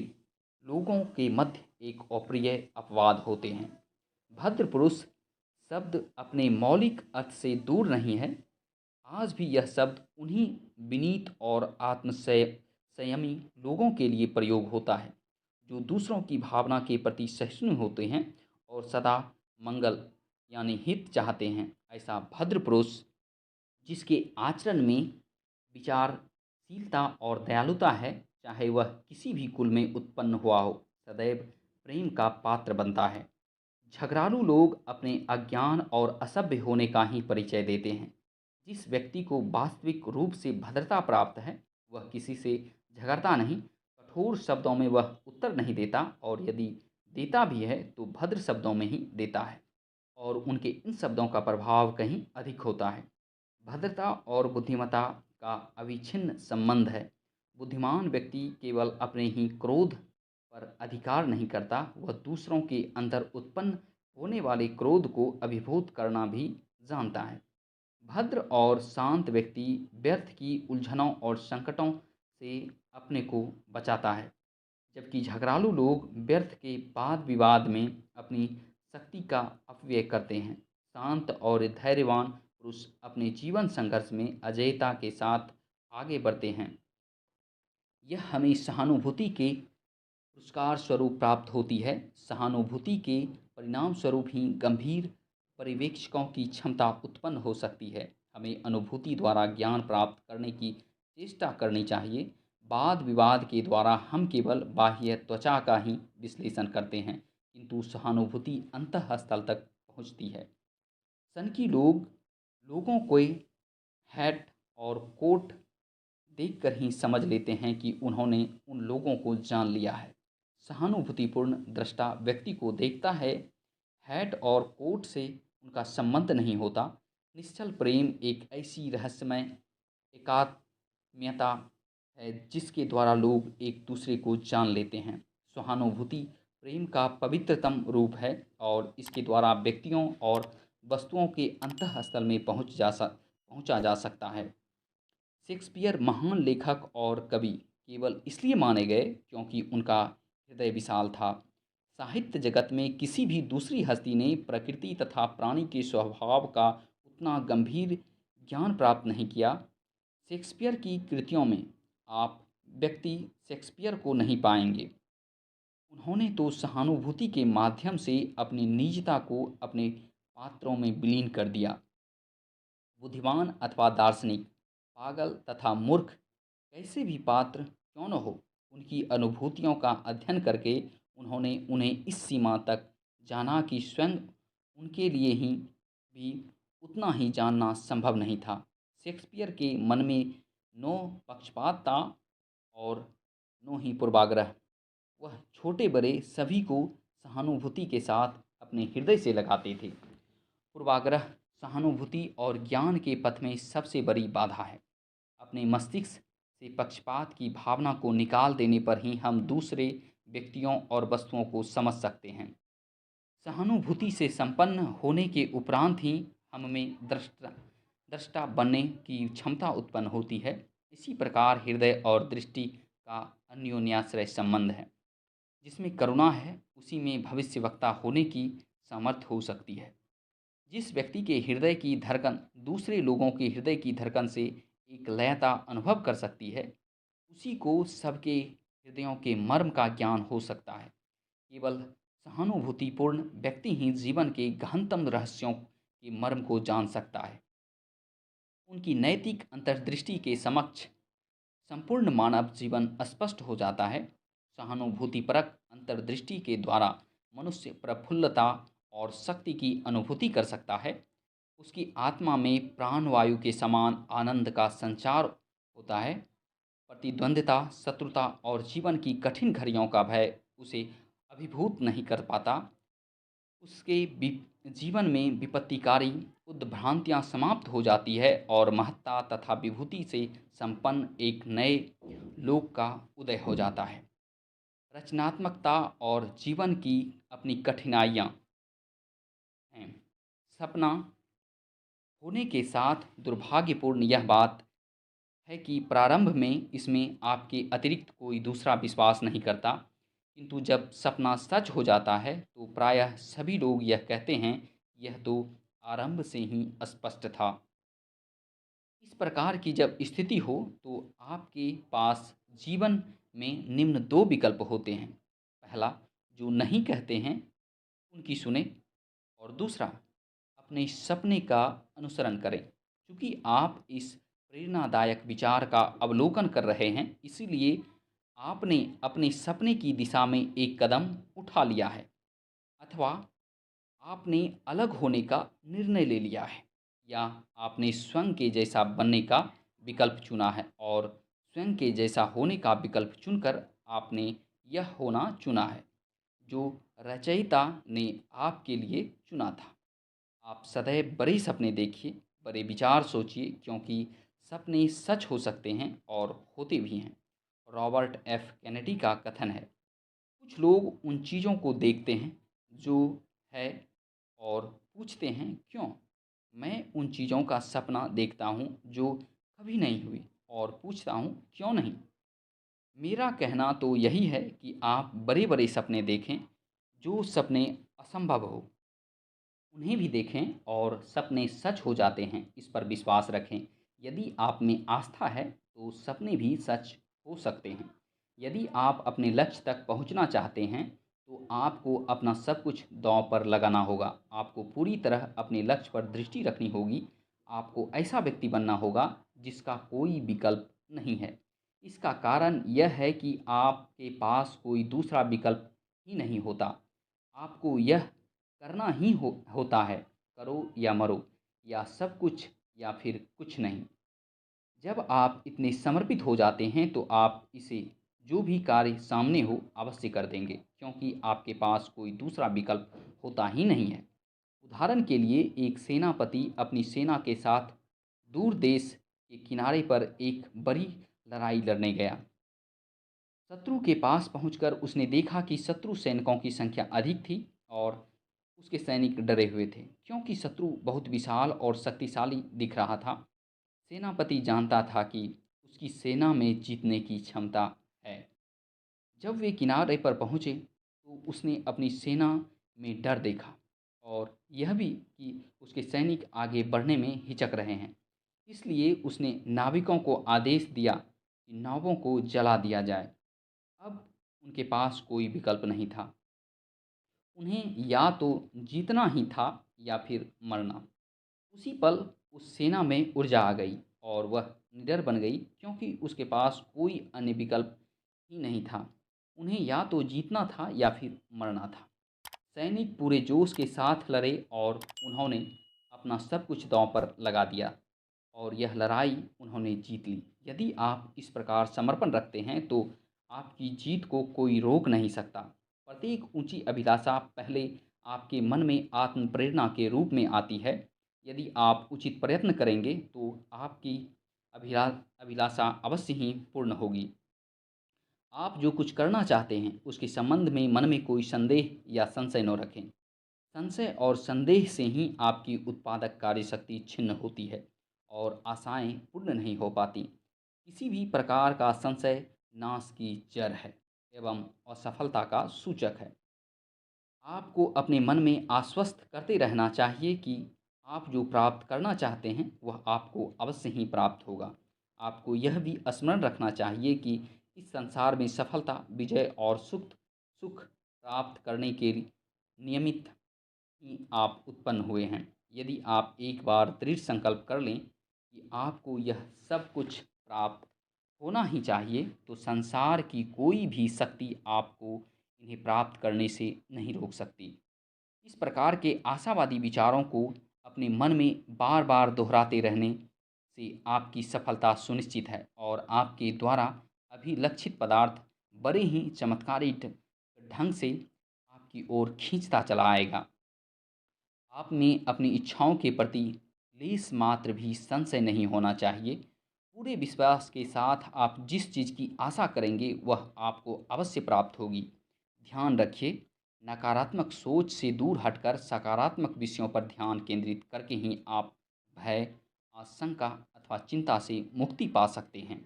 लोगों के मध्य एक अप्रिय अपवाद होते हैं। भद्र पुरुष शब्द अपने मौलिक अर्थ से दूर नहीं है। आज भी यह शब्द उन्हीं विनीत और संयमी लोगों के लिए प्रयोग होता है जो दूसरों की भावना के प्रति सहिष्णु होते हैं और सदा मंगल यानी हित चाहते हैं। ऐसा भद्र पुरुष जिसके आचरण में विचारशीलता और दयालुता है, चाहे वह किसी भी कुल में उत्पन्न हुआ हो, सदैव प्रेम का पात्र बनता है। झगड़ालू लोग अपने अज्ञान और असभ्य होने का ही परिचय देते हैं। जिस व्यक्ति को वास्तविक रूप से भद्रता प्राप्त है, वह किसी से झगड़ता नहीं, कठोर शब्दों में वह उत्तर नहीं देता और यदि देता भी है तो भद्र शब्दों में ही देता है और उनके इन शब्दों का प्रभाव कहीं अधिक होता है। भद्रता और बुद्धिमत्ता का अविच्छिन्न संबंध है। बुद्धिमान व्यक्ति केवल अपने ही क्रोध पर अधिकार नहीं करता, वह दूसरों के अंदर उत्पन्न होने वाले क्रोध को अभिभूत करना भी जानता है। भद्र और शांत व्यक्ति व्यर्थ की उलझनों और संकटों से अपने को बचाता है, जबकि झगड़ालू लोग व्यर्थ के वाद विवाद में अपनी शक्ति का अपव्यय करते हैं। शांत और धैर्यवान पुरुष अपने जीवन संघर्ष में अजेयता के साथ आगे बढ़ते हैं। यह हमें सहानुभूति के पुरस्कार स्वरूप प्राप्त होती है। सहानुभूति के परिणाम स्वरूप ही गंभीर पर्यवेक्षकों की क्षमता उत्पन्न हो सकती है। हमें अनुभूति द्वारा ज्ञान प्राप्त करने की चेष्टा करनी चाहिए। वाद विवाद के द्वारा हम केवल बाह्य त्वचा का ही विश्लेषण करते हैं, किंतु सहानुभूति अंतःस्थल तक पहुंचती है। सनकी लोगों को हैट और कोट देखकर ही समझ लेते हैं कि उन्होंने उन लोगों को जान लिया है। सहानुभूतिपूर्ण दृष्टा व्यक्ति को देखता है। हैट और कोट से उनका संबंध नहीं होता। निश्चल प्रेम एक ऐसी रहस्यमय एकात्मीयता है जिसके द्वारा लोग एक दूसरे को जान लेते हैं। सहानुभूति प्रेम का पवित्रतम रूप है और इसके द्वारा व्यक्तियों और वस्तुओं के अंतःस्थल में पहुंचा जा सकता है। शेक्सपियर महान लेखक और कवि केवल इसलिए माने गए क्योंकि उनका हृदय विशाल था। साहित्य जगत में किसी भी दूसरी हस्ती ने प्रकृति तथा प्राणी के स्वभाव का उतना गंभीर ज्ञान प्राप्त नहीं किया। शेक्सपियर की कृतियों में आप व्यक्ति शेक्सपियर को नहीं पाएंगे। उन्होंने तो सहानुभूति के माध्यम से अपनी निजता को अपने पात्रों में विलीन कर दिया। बुद्धिमान अथवा दार्शनिक, पागल तथा मूर्ख, कैसे भी पात्र क्यों न हो, उनकी अनुभूतियों का अध्ययन करके उन्होंने उन्हें इस सीमा तक जाना कि स्वयं उनके लिए ही भी उतना ही जानना संभव नहीं था। शेक्सपियर के मन में नो पक्षपात था और नो ही पूर्वाग्रह। वह छोटे बड़े सभी को सहानुभूति के साथ अपने हृदय से लगाते थे। पूर्वाग्रह सहानुभूति और ज्ञान के पथ में सबसे बड़ी बाधा है। अपने मस्तिष्क से पक्षपात की भावना को निकाल देने पर ही हम दूसरे व्यक्तियों और वस्तुओं को समझ सकते हैं। सहानुभूति से संपन्न होने के उपरांत ही हम में दृष्टा बनने की क्षमता उत्पन्न होती है। इसी प्रकार हृदय और दृष्टि का अन्योन्याश्रय संबंध है। जिसमें करुणा है उसी में भविष्यवक्ता होने की सामर्थ्य हो सकती है। जिस व्यक्ति के हृदय की धड़कन दूसरे लोगों के हृदय की धड़कन से एक लयता अनुभव कर सकती है, उसी को सबके हृदयों के मर्म का ज्ञान हो सकता है। केवल सहानुभूतिपूर्ण व्यक्ति ही जीवन के गहनतम रहस्यों के मर्म को जान सकता है। उनकी नैतिक अंतर्दृष्टि के समक्ष संपूर्ण मानव जीवन स्पष्ट हो जाता है। सहानुभूतिपरक अंतर्दृष्टि के द्वारा मनुष्य प्रफुल्लता और शक्ति की अनुभूति कर सकता है। उसकी आत्मा में प्राणवायु के समान आनंद का संचार होता है। प्रतिद्वंद्विता, शत्रुता और जीवन की कठिन घड़ियों का भय उसे अभिभूत नहीं कर पाता। उसके जीवन में विपत्तिकारी उद्भ्रांतियां समाप्त हो जाती है और महत्ता तथा विभूति से संपन्न एक नए लोक का उदय हो जाता है। रचनात्मकता और जीवन की अपनी कठिनाइयाँ हैं। सपना होने के साथ दुर्भाग्यपूर्ण यह बात है कि प्रारंभ में इसमें आपके अतिरिक्त कोई दूसरा विश्वास नहीं करता, किंतु जब सपना सच हो जाता है तो प्रायः सभी लोग यह कहते हैं, यह तो आरंभ से ही स्पष्ट था। इस प्रकार की जब स्थिति हो तो आपके पास जीवन में निम्न दो विकल्प होते हैं। पहला, जो नहीं कहते हैं उनकी सुने, और दूसरा, अपने सपने का अनुसरण करें। क्योंकि आप इस प्रेरणादायक विचार का अवलोकन कर रहे हैं, इसीलिए आपने अपने सपने की दिशा में एक कदम उठा लिया है, अथवा आपने अलग होने का निर्णय ले लिया है, या आपने स्वयं के जैसा बनने का विकल्प चुना है और स्वयं के जैसा होने का विकल्प चुनकर आपने यह होना चुना है जो रचयिता ने आपके लिए चुना था। आप सदैव बड़े सपने देखिए, बड़े विचार सोचिए, क्योंकि सपने सच हो सकते हैं और होते भी हैं। रॉबर्ट एफ कैनेडी का कथन है, कुछ लोग उन चीज़ों को देखते हैं जो है और पूछते हैं क्यों। मैं उन चीज़ों का सपना देखता हूँ जो कभी नहीं हुई और पूछता हूँ क्यों नहीं। मेरा कहना तो यही है कि आप बड़े बड़े सपने देखें, जो सपने असंभव हो उन्हें भी देखें, और सपने सच हो जाते हैं इस पर विश्वास रखें। यदि आप में आस्था है तो सपने भी सच हो सकते हैं। यदि आप अपने लक्ष्य तक पहुंचना चाहते हैं तो आपको अपना सब कुछ दांव पर लगाना होगा। आपको पूरी तरह अपने लक्ष्य पर दृष्टि रखनी होगी। आपको ऐसा व्यक्ति बनना होगा जिसका कोई विकल्प नहीं है। इसका कारण यह है कि आपके पास कोई दूसरा विकल्प ही नहीं होता। आपको यह करना ही होता है, करो या मरो, या सब कुछ या फिर कुछ नहीं। जब आप इतने समर्पित हो जाते हैं तो आप इसे जो भी कार्य सामने हो अवश्य कर देंगे, क्योंकि आपके पास कोई दूसरा विकल्प होता ही नहीं है। उदाहरण के लिए, एक सेनापति अपनी सेना के साथ दूर देश के किनारे पर एक बड़ी लड़ाई लड़ने गया। शत्रु के पास पहुंचकर उसने देखा कि शत्रु सैनिकों की संख्या अधिक थी और उसके सैनिक डरे हुए थे, क्योंकि शत्रु बहुत विशाल और शक्तिशाली दिख रहा था। सेनापति जानता था कि उसकी सेना में जीतने की क्षमता है। जब वे किनारे पर पहुंचे तो उसने अपनी सेना में डर देखा और यह भी कि उसके सैनिक आगे बढ़ने में हिचक रहे हैं। इसलिए उसने नाविकों को आदेश दिया कि नावों को जला दिया जाए। अब उनके पास कोई विकल्प नहीं था। उन्हें या तो जीतना ही था या फिर मरना। उसी पल उस सेना में ऊर्जा आ गई और वह निडर बन गई, क्योंकि उसके पास कोई अन्य विकल्प ही नहीं था। उन्हें या तो जीतना था या फिर मरना था। सैनिक पूरे जोश के साथ लड़े और उन्होंने अपना सब कुछ दांव पर लगा दिया और यह लड़ाई उन्होंने जीत ली। यदि आप इस प्रकार समर्पण रखते हैं तो आपकी जीत को कोई रोक नहीं सकता। प्रत्येक ऊंची अभिलाषा पहले आपके मन में आत्म प्रेरणा के रूप में आती है। यदि आप उचित प्रयत्न करेंगे तो आपकी अभिला अभिलाषा अवश्य ही पूर्ण होगी। आप जो कुछ करना चाहते हैं उसके संबंध में मन में कोई संदेह या संशय न रखें। संशय और संदेह से ही आपकी उत्पादक कार्यशक्ति छिन्न होती है और आशाएं पूर्ण नहीं हो पाती। किसी भी प्रकार का संशय नाश की जड़ है एवं असफलता का सूचक है। आपको अपने मन में आश्वस्त करते रहना चाहिए कि आप जो प्राप्त करना चाहते हैं वह आपको अवश्य ही प्राप्त होगा। आपको यह भी स्मरण रखना चाहिए कि इस संसार में सफलता, विजय और सुख सुख प्राप्त करने के नियमित ही आप उत्पन्न हुए हैं। यदि आप एक बार दृढ़ संकल्प कर लें कि आपको यह सब कुछ प्राप्त होना ही चाहिए, तो संसार की कोई भी शक्ति आपको इन्हें प्राप्त करने से नहीं रोक सकती। इस प्रकार के आशावादी विचारों को अपने मन में बार बार दोहराते रहने से आपकी सफलता सुनिश्चित है और आपके द्वारा अभिलक्षित पदार्थ बड़े ही चमत्कारी ढंग से आपकी ओर खींचता चला आएगा। आप में अपनी इच्छाओं के प्रति लेस मात्र भी संशय नहीं होना चाहिए। पूरे विश्वास के साथ आप जिस चीज़ की आशा करेंगे वह आपको अवश्य प्राप्त होगी। ध्यान रखिए, नकारात्मक सोच से दूर हटकर सकारात्मक विषयों पर ध्यान केंद्रित करके ही आप भय, आशंका अथवा चिंता से मुक्ति पा सकते हैं।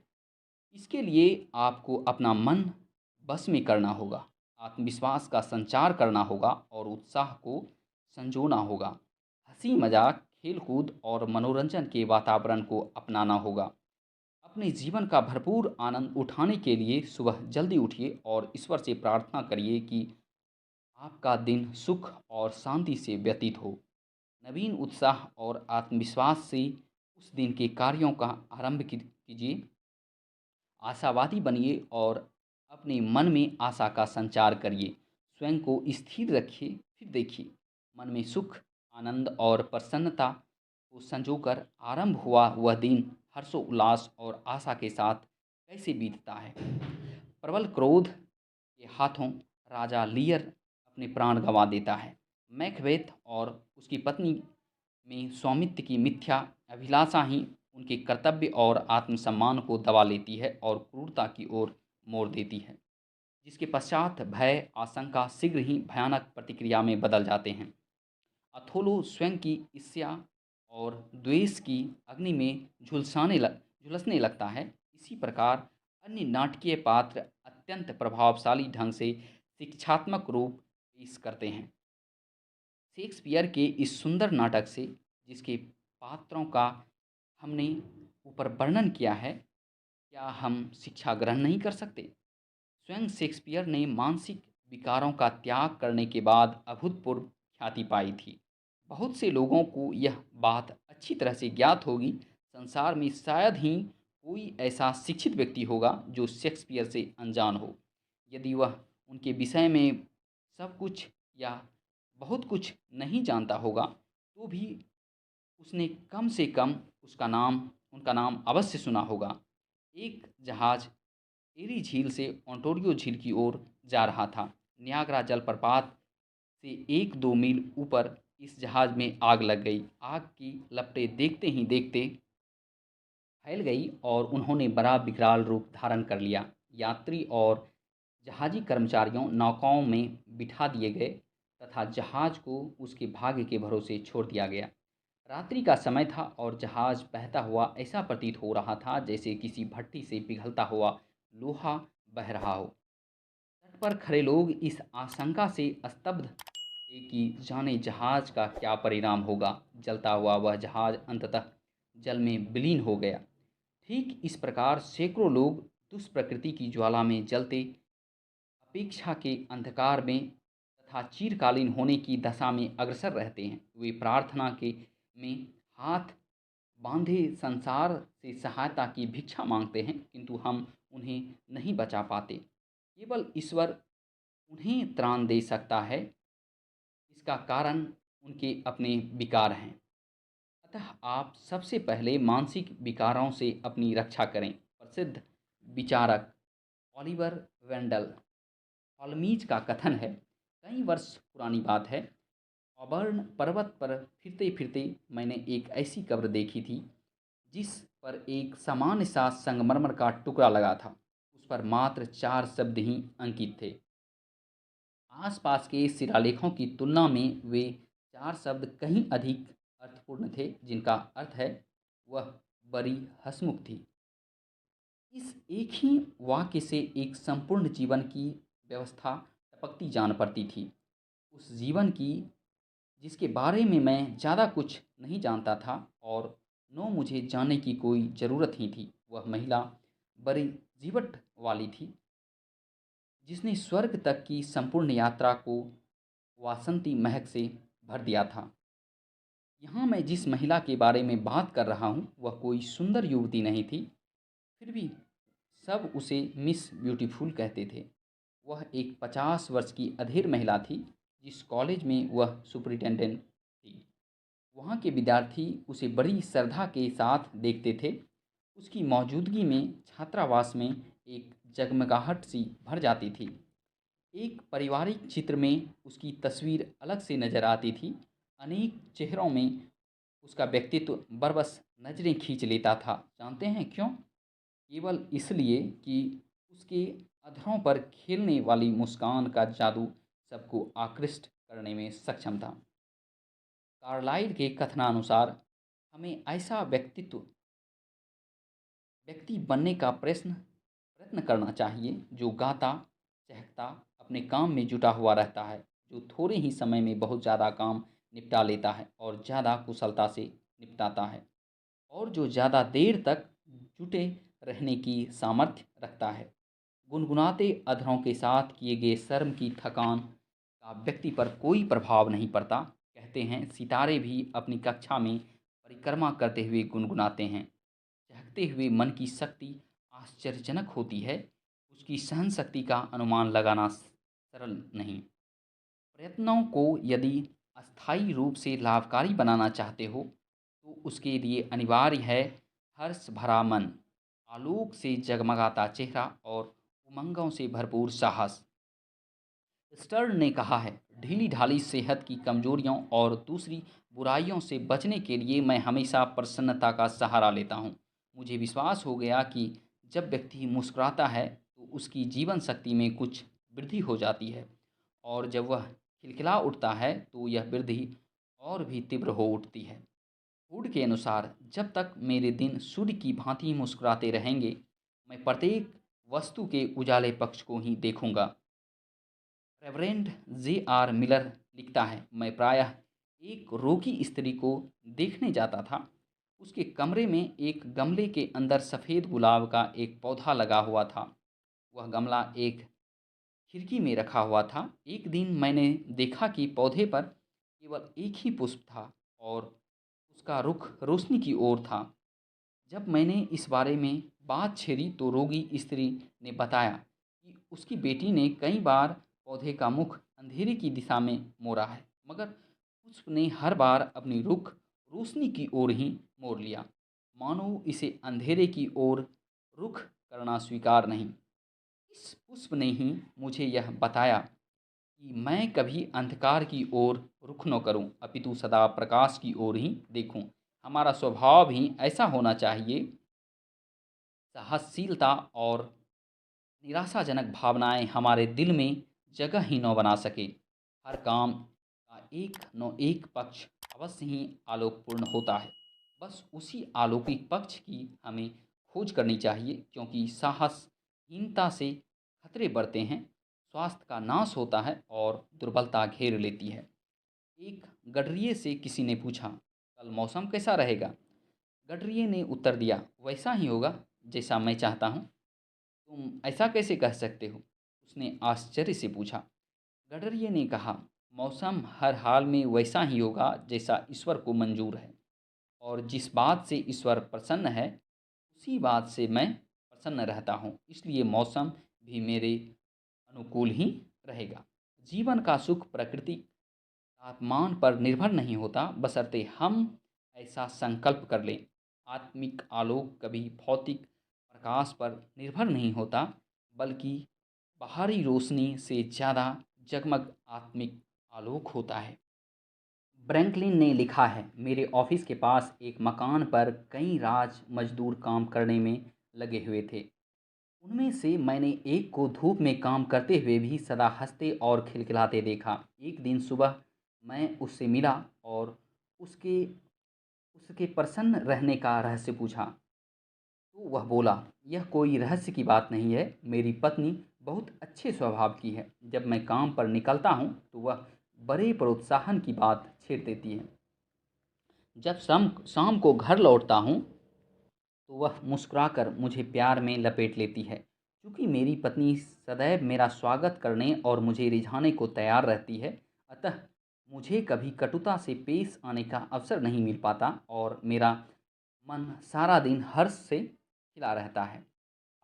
इसके लिए आपको अपना मन बस में करना होगा, आत्मविश्वास का संचार करना होगा और उत्साह को संजोना होगा। हंसी मजाक, खेलकूद और मनोरंजन के वातावरण को अपनाना होगा। अपने जीवन का भरपूर आनंद उठाने के लिए सुबह जल्दी उठिए और ईश्वर से प्रार्थना करिए कि आपका दिन सुख और शांति से व्यतीत हो। नवीन उत्साह और आत्मविश्वास से उस दिन के कार्यों का आरंभ कीजिए। आशावादी बनिए और अपने मन में आशा का संचार करिए। स्वयं को स्थिर रखिए, फिर देखिए मन में सुख, आनंद और प्रसन्नता को संजोकर आरंभ हुआ वह दिन हर्षोल्लास और आशा के साथ कैसे बीतता है। प्रबल क्रोध के हाथों राजा लियर अपने प्राण गंवा देता है। मैकबेथ और उसकी पत्नी में स्वामित्व की मिथ्या अभिलाषा ही उनके कर्तव्य और आत्मसम्मान को दबा लेती है और क्रूरता की ओर मोड़ देती है, जिसके पश्चात भय, आशंका शीघ्र ही भयानक प्रतिक्रिया में बदल जाते हैं। अथोलो स्वयं की ईर्ष्या और द्वेष की अग्नि में झुलसने लगता है। इसी प्रकार अन्य नाटकीय पात्र अत्यंत प्रभावशाली ढंग से शिक्षात्मक रूप पेश करते हैं। शेक्सपियर के इस सुंदर नाटक से, जिसके पात्रों का हमने ऊपर वर्णन किया है, क्या हम शिक्षा ग्रहण नहीं कर सकते? स्वयं शेक्सपियर ने मानसिक विकारों का त्याग करने के बाद अभूतपूर्व ख्याति पाई थी। बहुत से लोगों को यह बात अच्छी तरह से ज्ञात होगी। संसार में शायद ही कोई ऐसा शिक्षित व्यक्ति होगा जो शेक्सपियर से अनजान हो। यदि वह उनके विषय में सब कुछ या बहुत कुछ नहीं जानता होगा, तो भी उसने कम से कम उनका नाम अवश्य सुना होगा। एक जहाज एरी झील से ओंटारियो झील की ओर जा रहा था। नियाग्रा जलप्रपात से 1-2 मील ऊपर इस जहाज में आग लग गई। आग की लपटें देखते ही देखते फैल गई और उन्होंने बड़ा विकराल रूप धारण कर लिया। यात्री और जहाज़ी कर्मचारियों नौकाओं में बिठा दिए गए तथा जहाज़ को उसके भाग्य के भरोसे छोड़ दिया गया। रात्रि का समय था और जहाज़ बहता हुआ ऐसा प्रतीत हो रहा था जैसे किसी भट्ठी से पिघलता हुआ लोहा बह रहा हो। तट पर खड़े लोग इस आशंका से स्तब्ध थे कि जाने जहाज़ का क्या परिणाम होगा। जलता हुआ वह जहाज़ अंततः जल में विलीन हो गया। ठीक इस प्रकार सैकड़ों लोग दुष्प्रकृति की ज्वाला में जलते, अपेक्षा के अंधकार में तथा चिरकालीन होने की दशा में अग्रसर रहते हैं। वे प्रार्थना के में हाथ बांधे संसार से सहायता की भिक्षा मांगते हैं, किंतु हम उन्हें नहीं बचा पाते। केवल ईश्वर उन्हें त्राण दे सकता है। इसका कारण उनके अपने विकार हैं। अतः आप सबसे पहले मानसिक विकारों से अपनी रक्षा करें। प्रसिद्ध विचारक ऑलिवर वेंडल हॉलमीज का कथन है, कई वर्ष पुरानी बात है। ऑबर्न पर्वत पर फिरते फिरते मैंने एक ऐसी कब्र देखी थी जिस पर एक सामान्य सा संगमरमर का टुकड़ा लगा था। उस पर मात्र 4 शब्द ही अंकित थे। आसपास के शिलालेखों की तुलना में वे 4 शब्द कहीं अधिक अर्थपूर्ण थे, जिनका अर्थ है वह बड़ी हंसमुख थी। इस एक ही वाक्य से एक संपूर्ण जीवन की व्यवस्था टपकती जान पड़ती थी। उस जीवन की जिसके बारे में मैं ज़्यादा कुछ नहीं जानता था और न मुझे जानने की कोई ज़रूरत ही थी। वह महिला बड़ी जीवट वाली थी जिसने स्वर्ग तक की संपूर्ण यात्रा को वासंती महक से भर दिया था। यहाँ मैं जिस महिला के बारे में बात कर रहा हूँ वह कोई सुंदर युवती नहीं थी, फिर भी सब उसे मिस ब्यूटीफुल कहते थे। वह एक 50 वर्ष की अधेड़ महिला थी। जिस कॉलेज में वह सुपरिटेंडेंट थी, वहाँ के विद्यार्थी उसे बड़ी श्रद्धा के साथ देखते थे। उसकी मौजूदगी में छात्रावास में एक जगमगाहट सी भर जाती थी। एक पारिवारिक चित्र में उसकी तस्वीर अलग से नजर आती थी। अनेक चेहरों में उसका व्यक्तित्व बरबस नजरें खींच लेता था। जानते हैं क्यों? केवल इसलिए कि उसके अधरों पर खेलने वाली मुस्कान का जादू सबको आकृष्ट करने में सक्षम था। कार्लाइल के कथनानुसार हमें ऐसा व्यक्ति बनने का प्रश्न प्रयत्न करना चाहिए जो गाता चहकता अपने काम में जुटा हुआ रहता है, जो थोड़े ही समय में बहुत ज़्यादा काम निपटा लेता है और ज़्यादा कुशलता से निपटाता है, और जो ज़्यादा देर तक जुटे रहने की सामर्थ्य रखता है। गुनगुनाते अधरों के साथ किए गए शर्म की थकान का व्यक्ति पर कोई प्रभाव नहीं पड़ता। कहते हैं सितारे भी अपनी कक्षा में परिक्रमा करते हुए गुनगुनाते हैं। चहकते हुए मन की शक्ति आश्चर्यजनक होती है। उसकी सहन शक्ति का अनुमान लगाना सरल नहीं। प्रयत्नों को यदि अस्थायी रूप से लाभकारी बनाना चाहते हो तो उसके लिए अनिवार्य है हर्ष भरा मन, आलोक से जगमगाता चेहरा और उमंगों से भरपूर साहस। स्टर्न ने कहा है, ढीली ढाली सेहत की कमजोरियों और दूसरी बुराइयों से बचने के लिए मैं हमेशा प्रसन्नता का सहारा लेता हूँ। मुझे विश्वास हो गया कि जब व्यक्ति मुस्कुराता है तो उसकी जीवन शक्ति में कुछ वृद्धि हो जाती है, और जब वह खिलखिला उठता है तो यह वृद्धि और भी तीव्र हो उठती है। हुड के अनुसार जब तक मेरे दिन सूर्य की भांति मुस्कुराते रहेंगे, मैं प्रत्येक वस्तु के उजाले पक्ष को ही देखूंगा। रेवरेंड जे आर मिलर लिखता है, मैं प्रायः एक रोगी स्त्री को देखने जाता था। उसके कमरे में एक गमले के अंदर सफ़ेद गुलाब का एक पौधा लगा हुआ था। वह गमला एक खिड़की में रखा हुआ था। एक दिन मैंने देखा कि पौधे पर केवल एक ही पुष्प था और उसका रुख रोशनी की ओर था। जब मैंने इस बारे में बात छेड़ी तो रोगी स्त्री ने बताया कि उसकी बेटी ने कई बार पौधे का मुख अंधेरे की दिशा में मोड़ा है, मगर उसने हर बार अपनी रुख रोशनी की ओर ही मोड़ लिया, मानो इसे अंधेरे की ओर रुख करना स्वीकार नहीं। इस पुष्प ने ही मुझे यह बताया कि मैं कभी अंधकार की ओर रुख न करूं, अपितु सदा प्रकाश की ओर ही देखूं। हमारा स्वभाव भी ऐसा होना चाहिए। साहसशीलता और निराशाजनक भावनाएं हमारे दिल में जगह ही न बना सके। हर काम का एक न एक पक्ष अवश्य ही आलोकपूर्ण होता है। बस उसी अलौकिक पक्ष की हमें खोज करनी चाहिए, क्योंकि साहसहीनता से खतरे बढ़ते हैं, स्वास्थ्य का नाश होता है और दुर्बलता घेर लेती है। एक गडरिये से किसी ने पूछा, कल मौसम कैसा रहेगा? गडरिये ने उत्तर दिया, वैसा ही होगा जैसा मैं चाहता हूँ। तुम ऐसा कैसे कह सकते हो? उसने आश्चर्य से पूछा। गडरिये ने कहा, मौसम हर हाल में वैसा ही होगा जैसा ईश्वर को मंजूर है, और जिस बात से ईश्वर प्रसन्न है उसी बात से मैं प्रसन्न रहता हूँ, इसलिए मौसम भी मेरे अनुकूल ही रहेगा। जीवन का सुख प्रकृति तापमान पर निर्भर नहीं होता, बशर्ते हम ऐसा संकल्प कर लें। आत्मिक आलोक कभी भौतिक प्रकाश पर निर्भर नहीं होता, बल्कि बाहरी रोशनी से ज़्यादा जगमग आत्मिक आलोक होता है। ब्रैंकलिन ने लिखा है, मेरे ऑफिस के पास एक मकान पर कई राज मजदूर काम करने में लगे हुए थे। उनमें से मैंने एक को धूप में काम करते हुए भी सदा हंसते और खिलखिलाते देखा। एक दिन सुबह मैं उससे मिला और उसके उसके प्रसन्न रहने का रहस्य पूछा। तो वह बोला, यह कोई रहस्य की बात नहीं है, मेरी पत्नी बहुत अच्छे स्वभाव की है। जब मैं काम पर निकलता हूँ तो वह बड़े प्रोत्साहन की बात छेड़ देती है। जब शाम शाम को घर लौटता हूँ तो वह मुस्कुराकर मुझे प्यार में लपेट लेती है। चूँकि मेरी पत्नी सदैव मेरा स्वागत करने और मुझे रिझाने को तैयार रहती है, अतः मुझे कभी कटुता से पेश आने का अवसर नहीं मिल पाता और मेरा मन सारा दिन हर्ष से खिला रहता है।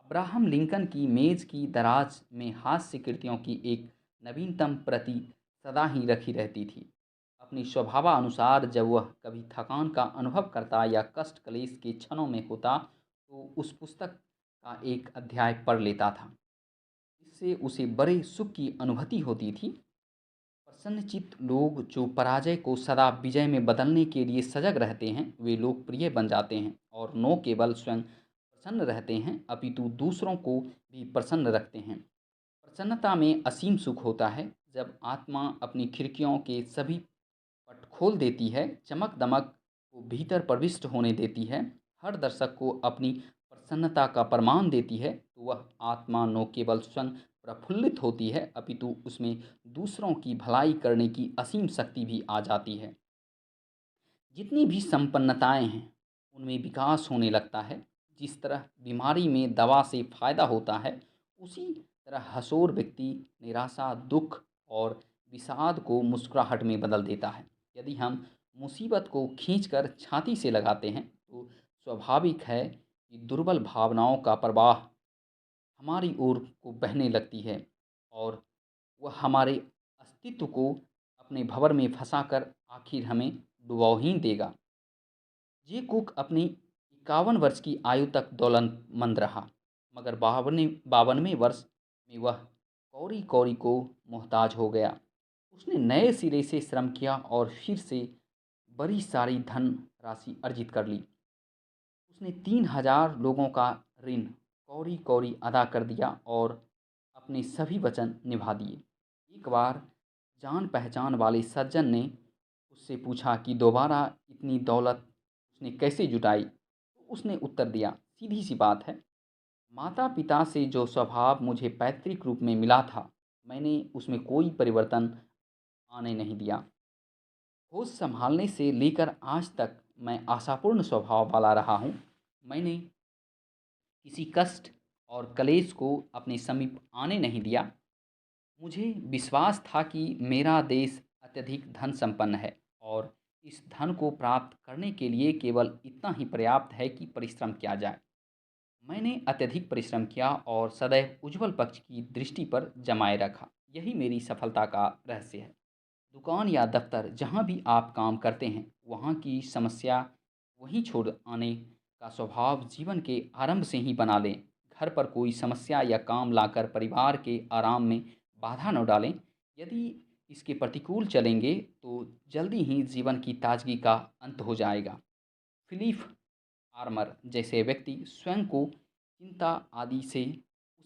अब्राहम लिंकन की मेज की दराज में हास्य कृतियों की एक नवीनतम प्रति सदा ही रखी रहती थी। अपनी स्वभावानुसार जब वह कभी थकान का अनुभव करता या कष्ट क्लेश के क्षणों में होता, तो उस पुस्तक का एक अध्याय पढ़ लेता था। इससे उसे बड़े सुख की अनुभूति होती थी। प्रसन्नचित्त लोग जो पराजय को सदा विजय में बदलने के लिए सजग रहते हैं, वे लोकप्रिय बन जाते हैं और न केवल स्वयं प्रसन्न रहते हैं, अपितु दूसरों को भी प्रसन्न रखते हैं। प्रसन्नता में असीम सुख होता है। जब आत्मा अपनी खिड़कियों के सभी पट खोल देती है, चमक-दमक को भीतर प्रविष्ट होने देती है, हर दर्शक को अपनी प्रसन्नता का प्रमाण देती है, तो वह आत्मा न केवल स्वयं प्रफुल्लित होती है, अपितु उसमें दूसरों की भलाई करने की असीम शक्ति भी आ जाती है। जितनी भी संपन्नताएं हैं, उनमें विकास होने लगता है। जिस तरह बीमारी में दवा से फायदा होता है, उसी तरह हंसोर व्यक्ति निराशा, दुख और विषाद को मुस्कुराहट में बदल देता है। यदि हम मुसीबत को खींचकर छाती से लगाते हैं, तो स्वाभाविक है कि दुर्बल भावनाओं का प्रवाह हमारी ओर को बहने लगती है और वह हमारे अस्तित्व को अपने भंवर में फंसाकर आखिर हमें डुबो ही देगा। जे कुक अपनी 51 वर्ष की आयु तक दौलतमंद रहा, मगर 52वें वर्ष में वह कौरी कौरी को मोहताज हो गया। उसने नए सिरे से श्रम किया और फिर से बड़ी सारी धन राशि अर्जित कर ली। उसने 3000 लोगों का ऋण कौरी कौरी अदा कर दिया और अपने सभी वचन निभा दिए। एक बार जान पहचान वाले सज्जन ने उससे पूछा कि दोबारा इतनी दौलत उसने कैसे जुटाई, तो उसने उत्तर दिया, सीधी सी बात है, माता पिता से जो स्वभाव मुझे पैतृक रूप में मिला था, मैंने उसमें कोई परिवर्तन आने नहीं दिया। होश संभालने से लेकर आज तक मैं आशापूर्ण स्वभाव वाला रहा हूँ। मैंने किसी कष्ट और कलेश को अपने समीप आने नहीं दिया। मुझे विश्वास था कि मेरा देश अत्यधिक धन संपन्न है और इस धन को प्राप्त करने के लिए केवल इतना ही पर्याप्त है कि परिश्रम किया जाए। मैंने अत्यधिक परिश्रम किया और सदैव उज्जवल पक्ष की दृष्टि पर जमाए रखा। यही मेरी सफलता का रहस्य है। दुकान या दफ्तर जहाँ भी आप काम करते हैं, वहाँ की समस्या वहीं छोड़ आने का स्वभाव जीवन के आरंभ से ही बना लें। घर पर कोई समस्या या काम लाकर परिवार के आराम में बाधा न डालें। यदि इसके प्रतिकूल चलेंगे तो जल्दी ही जीवन की ताजगी का अंत हो जाएगा। फिलिप आर्मर जैसे व्यक्ति स्वयं को चिंता आदि से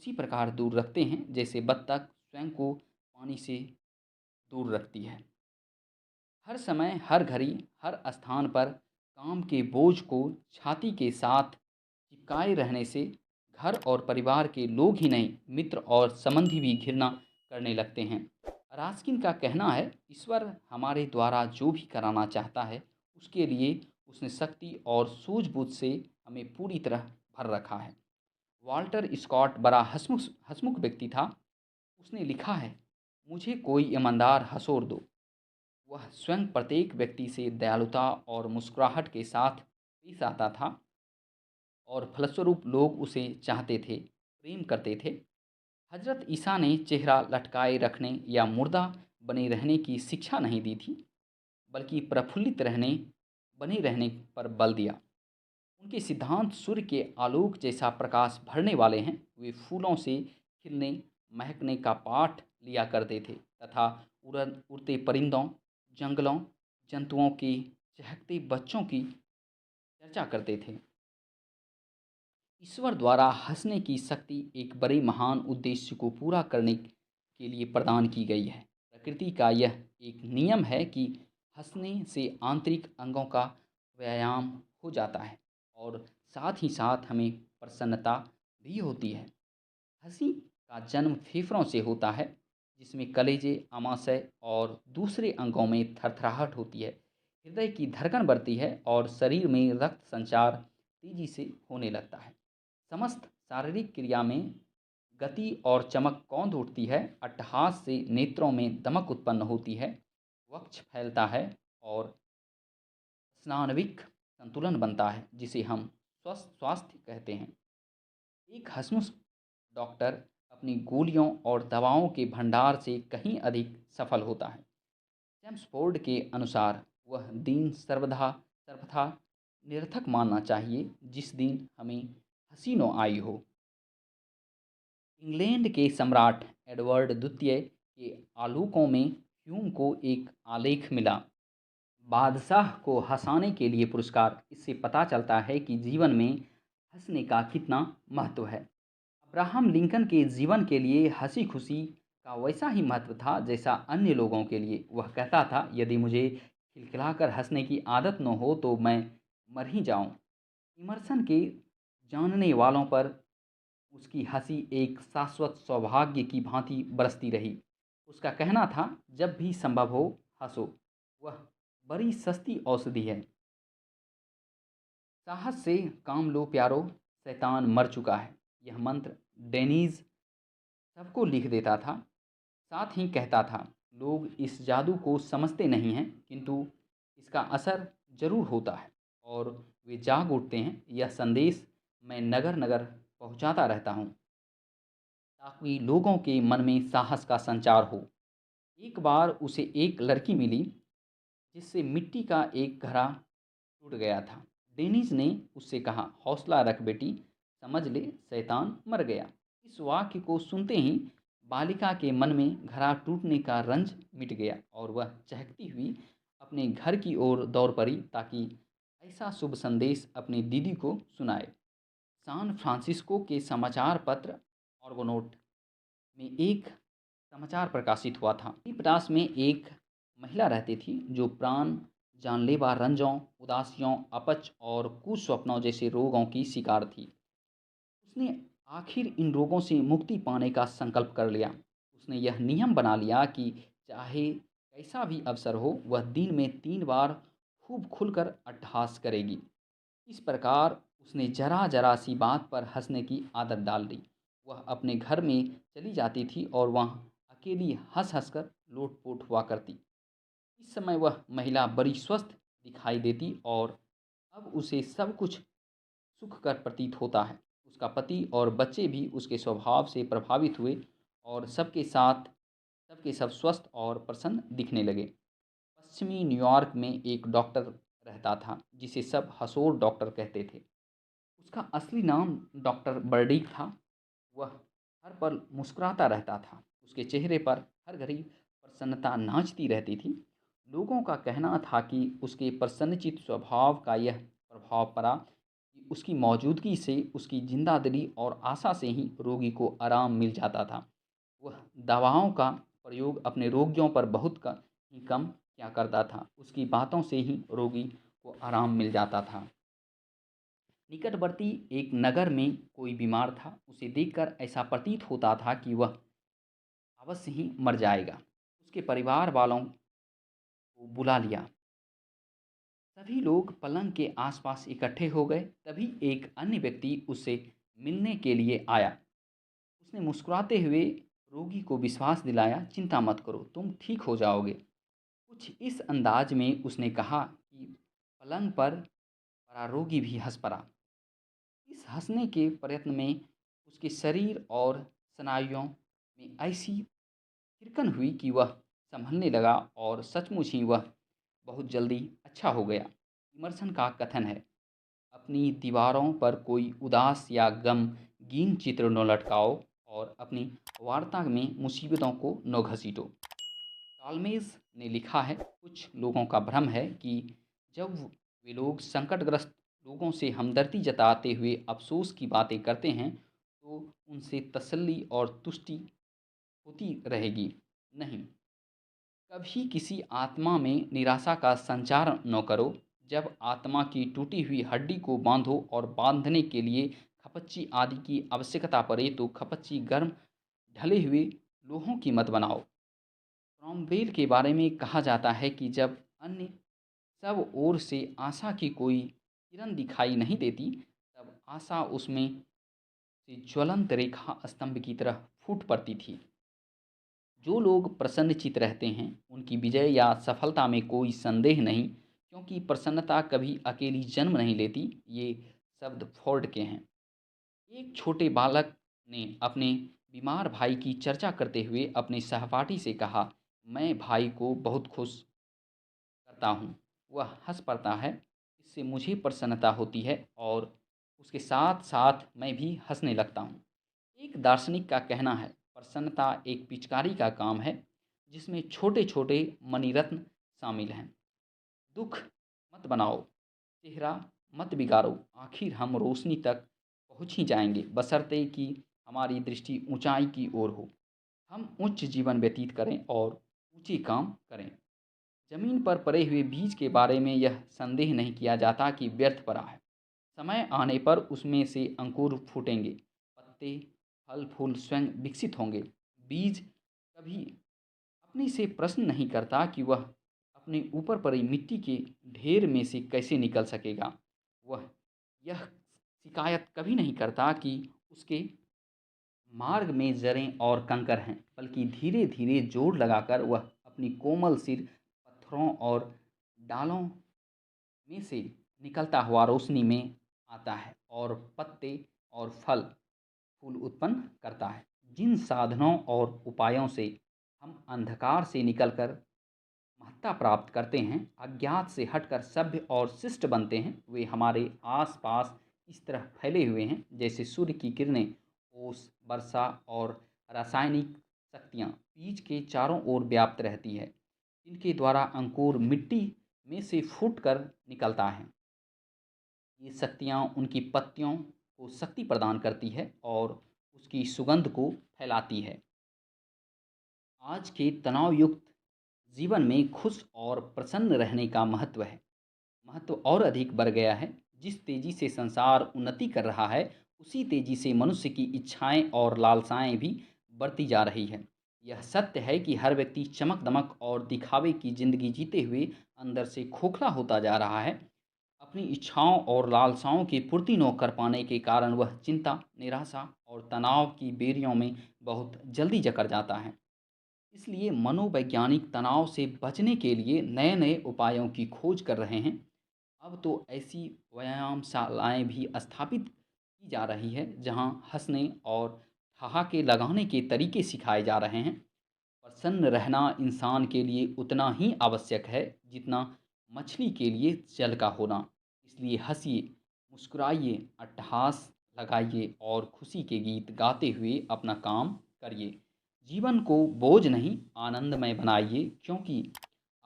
उसी प्रकार दूर रखते हैं जैसे बत्तख स्वयं को पानी से दूर रखती है। हर समय, हर घड़ी, हर स्थान पर काम के बोझ को छाती के साथ चिपकाए रहने से घर और परिवार के लोग ही नहीं, मित्र और संबंधी भी घृणा करने लगते हैं। रास्किन का कहना है, ईश्वर हमारे द्वारा जो भी कराना चाहता है, उसके लिए उसने शक्ति और सूझबूझ से हमें पूरी तरह भर रखा है। वॉल्टर स्कॉट बड़ा हंसमुख हंसमुख व्यक्ति था। उसने लिखा है, मुझे कोई ईमानदार हंसोर दो। वह स्वयं प्रत्येक व्यक्ति से दयालुता और मुस्कुराहट के साथ पेश आता था और फलस्वरूप लोग उसे चाहते थे, प्रेम करते थे। हजरत ईसा ने चेहरा लटकाए रखने या मुर्दा बने रहने की शिक्षा नहीं दी थी, बल्कि प्रफुल्लित रहने, बने रहने पर बल दिया। उनके सिद्धांत सूर्य के आलोक जैसा प्रकाश भरने वाले हैं। वे फूलों से खिलने, महकने का पाठ लिया करते थे तथा उड़ते परिंदों, जंगलों, जंतुओं के चहकते बच्चों की चर्चा करते थे। ईश्वर द्वारा हंसने की शक्ति एक बड़े महान उद्देश्य को पूरा करने के लिए प्रदान की गई है। प्रकृति का यह एक नियम है कि हंसने से आंतरिक अंगों का व्यायाम हो जाता है और साथ ही साथ हमें प्रसन्नता भी होती है। हंसी का जन्म फेफड़ों से होता है, जिसमें कलेजे, आमाशय और दूसरे अंगों में थरथराहट होती है। हृदय की धड़कन बढ़ती है और शरीर में रक्त संचार तेजी से होने लगता है। समस्त शारीरिक क्रिया में गति और चमक कौंध उठती है। अट्टहास से नेत्रों में दमक उत्पन्न होती है, वक्ष फैलता है और स्नानविक संतुलन बनता है, जिसे हम स्वस्थ स्वास्थ्य कहते हैं। एक हंसमुख डॉक्टर अपनी गोलियों और दवाओं के भंडार से कहीं अधिक सफल होता है। जेम्स फोर्ड के अनुसार वह दिन सर्वथा निरर्थक मानना चाहिए जिस दिन हमें हंसी न आई हो। इंग्लैंड के सम्राट एडवर्ड द्वितीय के आलोकों में ह्यूम को एक आलेख मिला, बादशाह को हंसाने के लिए पुरस्कार। इससे पता चलता है कि जीवन में हंसने का कितना महत्व है। अब्राहम लिंकन के जीवन के लिए हंसी खुशी का वैसा ही महत्व था जैसा अन्य लोगों के लिए। वह कहता था, यदि मुझे खिलखिलाकर हंसने की आदत न हो तो मैं मर ही जाऊं। इमर्सन के जानने वालों पर उसकी हंसी एक शाश्वत सौभाग्य की भांति बरसती रही। उसका कहना था, जब भी संभव हो हंसो, वह बड़ी सस्ती औषधि है। साहस से काम लो प्यारो, शैतान मर चुका है। यह मंत्र डेनीज सबको लिख देता था। साथ ही कहता था, लोग इस जादू को समझते नहीं हैं, किंतु इसका असर जरूर होता है और वे जाग उठते हैं। यह संदेश मैं नगर नगर पहुंचाता रहता हूं, ताकि लोगों के मन में साहस का संचार हो। एक बार उसे एक लड़की मिली जिससे मिट्टी का एक घड़ा टूट गया था। डेनिस ने उससे कहा, हौसला रख बेटी, समझ ले शैतान मर गया। इस वाक्य को सुनते ही बालिका के मन में घड़ा टूटने का रंज मिट गया और वह चहकती हुई अपने घर की ओर दौड़ पड़ी ताकि ऐसा शुभ संदेश अपनी दीदी को सुनाए। सैन फ्रांसिस्को के समाचार पत्र ऑर्गोनोट में एक समाचार प्रकाशित हुआ था। पटास में एक महिला रहती थी जो प्राण जानलेवा रंजों, उदासियों, अपच और कुस्वप्नों जैसे रोगों की शिकार थी। उसने आखिर इन रोगों से मुक्ति पाने का संकल्प कर लिया। उसने यह नियम बना लिया कि चाहे कैसा भी अवसर हो, वह दिन में 3 बार खूब खुलकर अट्टहास करेगी। इस प्रकार उसने जरा जरा सी बात पर हंसने की आदत डाल दी। वह अपने घर में चली जाती थी और वहाँ अकेली हंस हंस कर लोटपोट हुआ करती। इस समय वह महिला बड़ी स्वस्थ दिखाई देती और अब उसे सब कुछ सुखकर प्रतीत होता है। उसका पति और बच्चे भी उसके स्वभाव से प्रभावित हुए और सबके सब स्वस्थ और प्रसन्न दिखने लगे। पश्चिमी न्यूयॉर्क में एक डॉक्टर रहता था जिसे सब हसोर डॉक्टर कहते थे। उसका असली नाम डॉक्टर बर्डिक था। वह हर पल मुस्कुराता रहता था। उसके चेहरे पर हर घड़ी प्रसन्नता नाचती रहती थी। लोगों का कहना था कि उसके प्रसन्नचित्त स्वभाव का यह प्रभाव पड़ा कि उसकी मौजूदगी से, उसकी जिंदादिली और आशा से ही रोगी को आराम मिल जाता था। वह दवाओं का प्रयोग अपने रोगियों पर बहुत ही कम किया करता था। उसकी बातों से ही रोगी को आराम मिल जाता था। निकटवर्ती एक नगर में कोई बीमार था। उसे देखकर ऐसा प्रतीत होता था कि वह अवश्य ही मर जाएगा। उसके परिवार वालों को बुला लिया। सभी लोग पलंग के आसपास इकट्ठे हो गए। तभी एक अन्य व्यक्ति उससे मिलने के लिए आया। उसने मुस्कुराते हुए रोगी को विश्वास दिलाया, चिंता मत करो, तुम ठीक हो जाओगे। कुछ इस अंदाज में उसने कहा कि पलंग पर पड़ा रोगी भी हंस पड़ा। इस हंसने के प्रयत्न में उसके शरीर और स्नायुओं में ऐसी थिरकन हुई कि वह संभलने लगा और सचमुच ही वह बहुत जल्दी अच्छा हो गया। इमर्सन का कथन है, अपनी दीवारों पर कोई उदास या गमगीन चित्र न लटकाओ और अपनी वार्ता में मुसीबतों को न घसीटो। टॉलमेज ने लिखा है, कुछ लोगों का भ्रम है कि जब वे लोग संकटग्रस्त लोगों से हमदर्दी जताते हुए अफसोस की बातें करते हैं तो उनसे तसल्ली और तुष्टि होती रहेगी। नहीं, कभी किसी आत्मा में निराशा का संचार न करो। जब आत्मा की टूटी हुई हड्डी को बांधो और बांधने के लिए खपच्ची आदि की आवश्यकता पड़े तो खपच्ची गर्म ढले हुए लोहों की मत बनाओ। क्रॉमवेल के बारे में कहा जाता है कि जब अन्य सब ओर से आशा की कोई किरण दिखाई नहीं देती, तब आशा उसमें से ज्वलंत रेखा स्तंभ की तरह फूट पड़ती थी। जो लोग प्रसन्नचित्त रहते हैं उनकी विजय या सफलता में कोई संदेह नहीं, क्योंकि प्रसन्नता कभी अकेली जन्म नहीं लेती। ये शब्द फोर्ड के हैं। एक छोटे बालक ने अपने बीमार भाई की चर्चा करते हुए अपने सहपाठी से कहा, मैं भाई को बहुत खुश करता हूँ, वह हंस पड़ता है, इससे मुझे प्रसन्नता होती है और उसके साथ साथ मैं भी हंसने लगता हूँ। एक दार्शनिक का कहना है, प्रसन्नता एक पिचकारी का काम है जिसमें छोटे छोटे मणिरत्न शामिल हैं। दुख मत बनाओ, चेहरा मत बिगाड़ो, आखिर हम रोशनी तक पहुंच ही जाएंगे, बशर्ते कि हमारी दृष्टि ऊंचाई की ओर हो। हम उच्च जीवन व्यतीत करें और ऊंचे काम करें। जमीन पर पड़े हुए बीज के बारे में यह संदेह नहीं किया जाता कि व्यर्थ पड़ा है। समय आने पर उसमें से अंकुर फूटेंगे, पत्ते, फल फूल स्वयं विकसित होंगे। बीज कभी अपने से प्रश्न नहीं करता कि वह अपने ऊपर पड़ी मिट्टी के ढेर में से कैसे निकल सकेगा। वह यह शिकायत कभी नहीं करता कि उसके मार्ग में जड़ें और कंकर हैं, बल्कि धीरे धीरे जोर लगाकर वह अपनी कोमल सिर पत्थरों और डालों में से निकलता हुआ रोशनी में आता है और पत्ते और फल फूल उत्पन्न करता है। जिन साधनों और उपायों से हम अंधकार से निकलकर महत्ता प्राप्त करते हैं, अज्ञात से हटकर सभ्य और शिष्ट बनते हैं, वे हमारे आसपास इस तरह फैले हुए हैं जैसे सूर्य की किरणें, ओस, वर्षा और रासायनिक शक्तियाँ बीज के चारों ओर व्याप्त रहती है, जिनके द्वारा अंकुर मिट्टी में से फूट कर निकलता है। ये शक्तियाँ उनकी पत्तियों को शक्ति प्रदान करती है और उसकी सुगंध को फैलाती है। आज के तनाव युक्त जीवन में खुश और प्रसन्न रहने का महत्व और अधिक बढ़ गया है। जिस तेजी से संसार उन्नति कर रहा है, उसी तेजी से मनुष्य की इच्छाएं और लालसाएं भी बढ़ती जा रही है। यह सत्य है कि हर व्यक्ति चमक दमक और दिखावे की जिंदगी जीते हुए अंदर से खोखला होता जा रहा है। अपनी इच्छाओं और लालसाओं की पूर्ति न कर पाने के कारण वह चिंता, निराशा और तनाव की बेड़ियों में बहुत जल्दी जकड़ जाता है। इसलिए मनोवैज्ञानिक तनाव से बचने के लिए नए नए उपायों की खोज कर रहे हैं। अब तो ऐसी व्यायामशालाएं भी स्थापित की जा रही है जहां हंसने और ठहाके लगाने के तरीके सिखाए जा रहे हैं। प्रसन्न रहना इंसान के लिए उतना ही आवश्यक है जितना मछली के लिए जल का होना। इसलिए हंसिए, मुस्कुराइए, अट्टहास लगाइए और खुशी के गीत गाते हुए अपना काम करिए। जीवन को बोझ नहीं, आनंदमय बनाइए, क्योंकि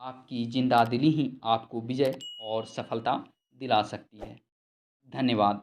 आपकी जिंदा दिली ही आपको विजय और सफलता दिला सकती है। धन्यवाद।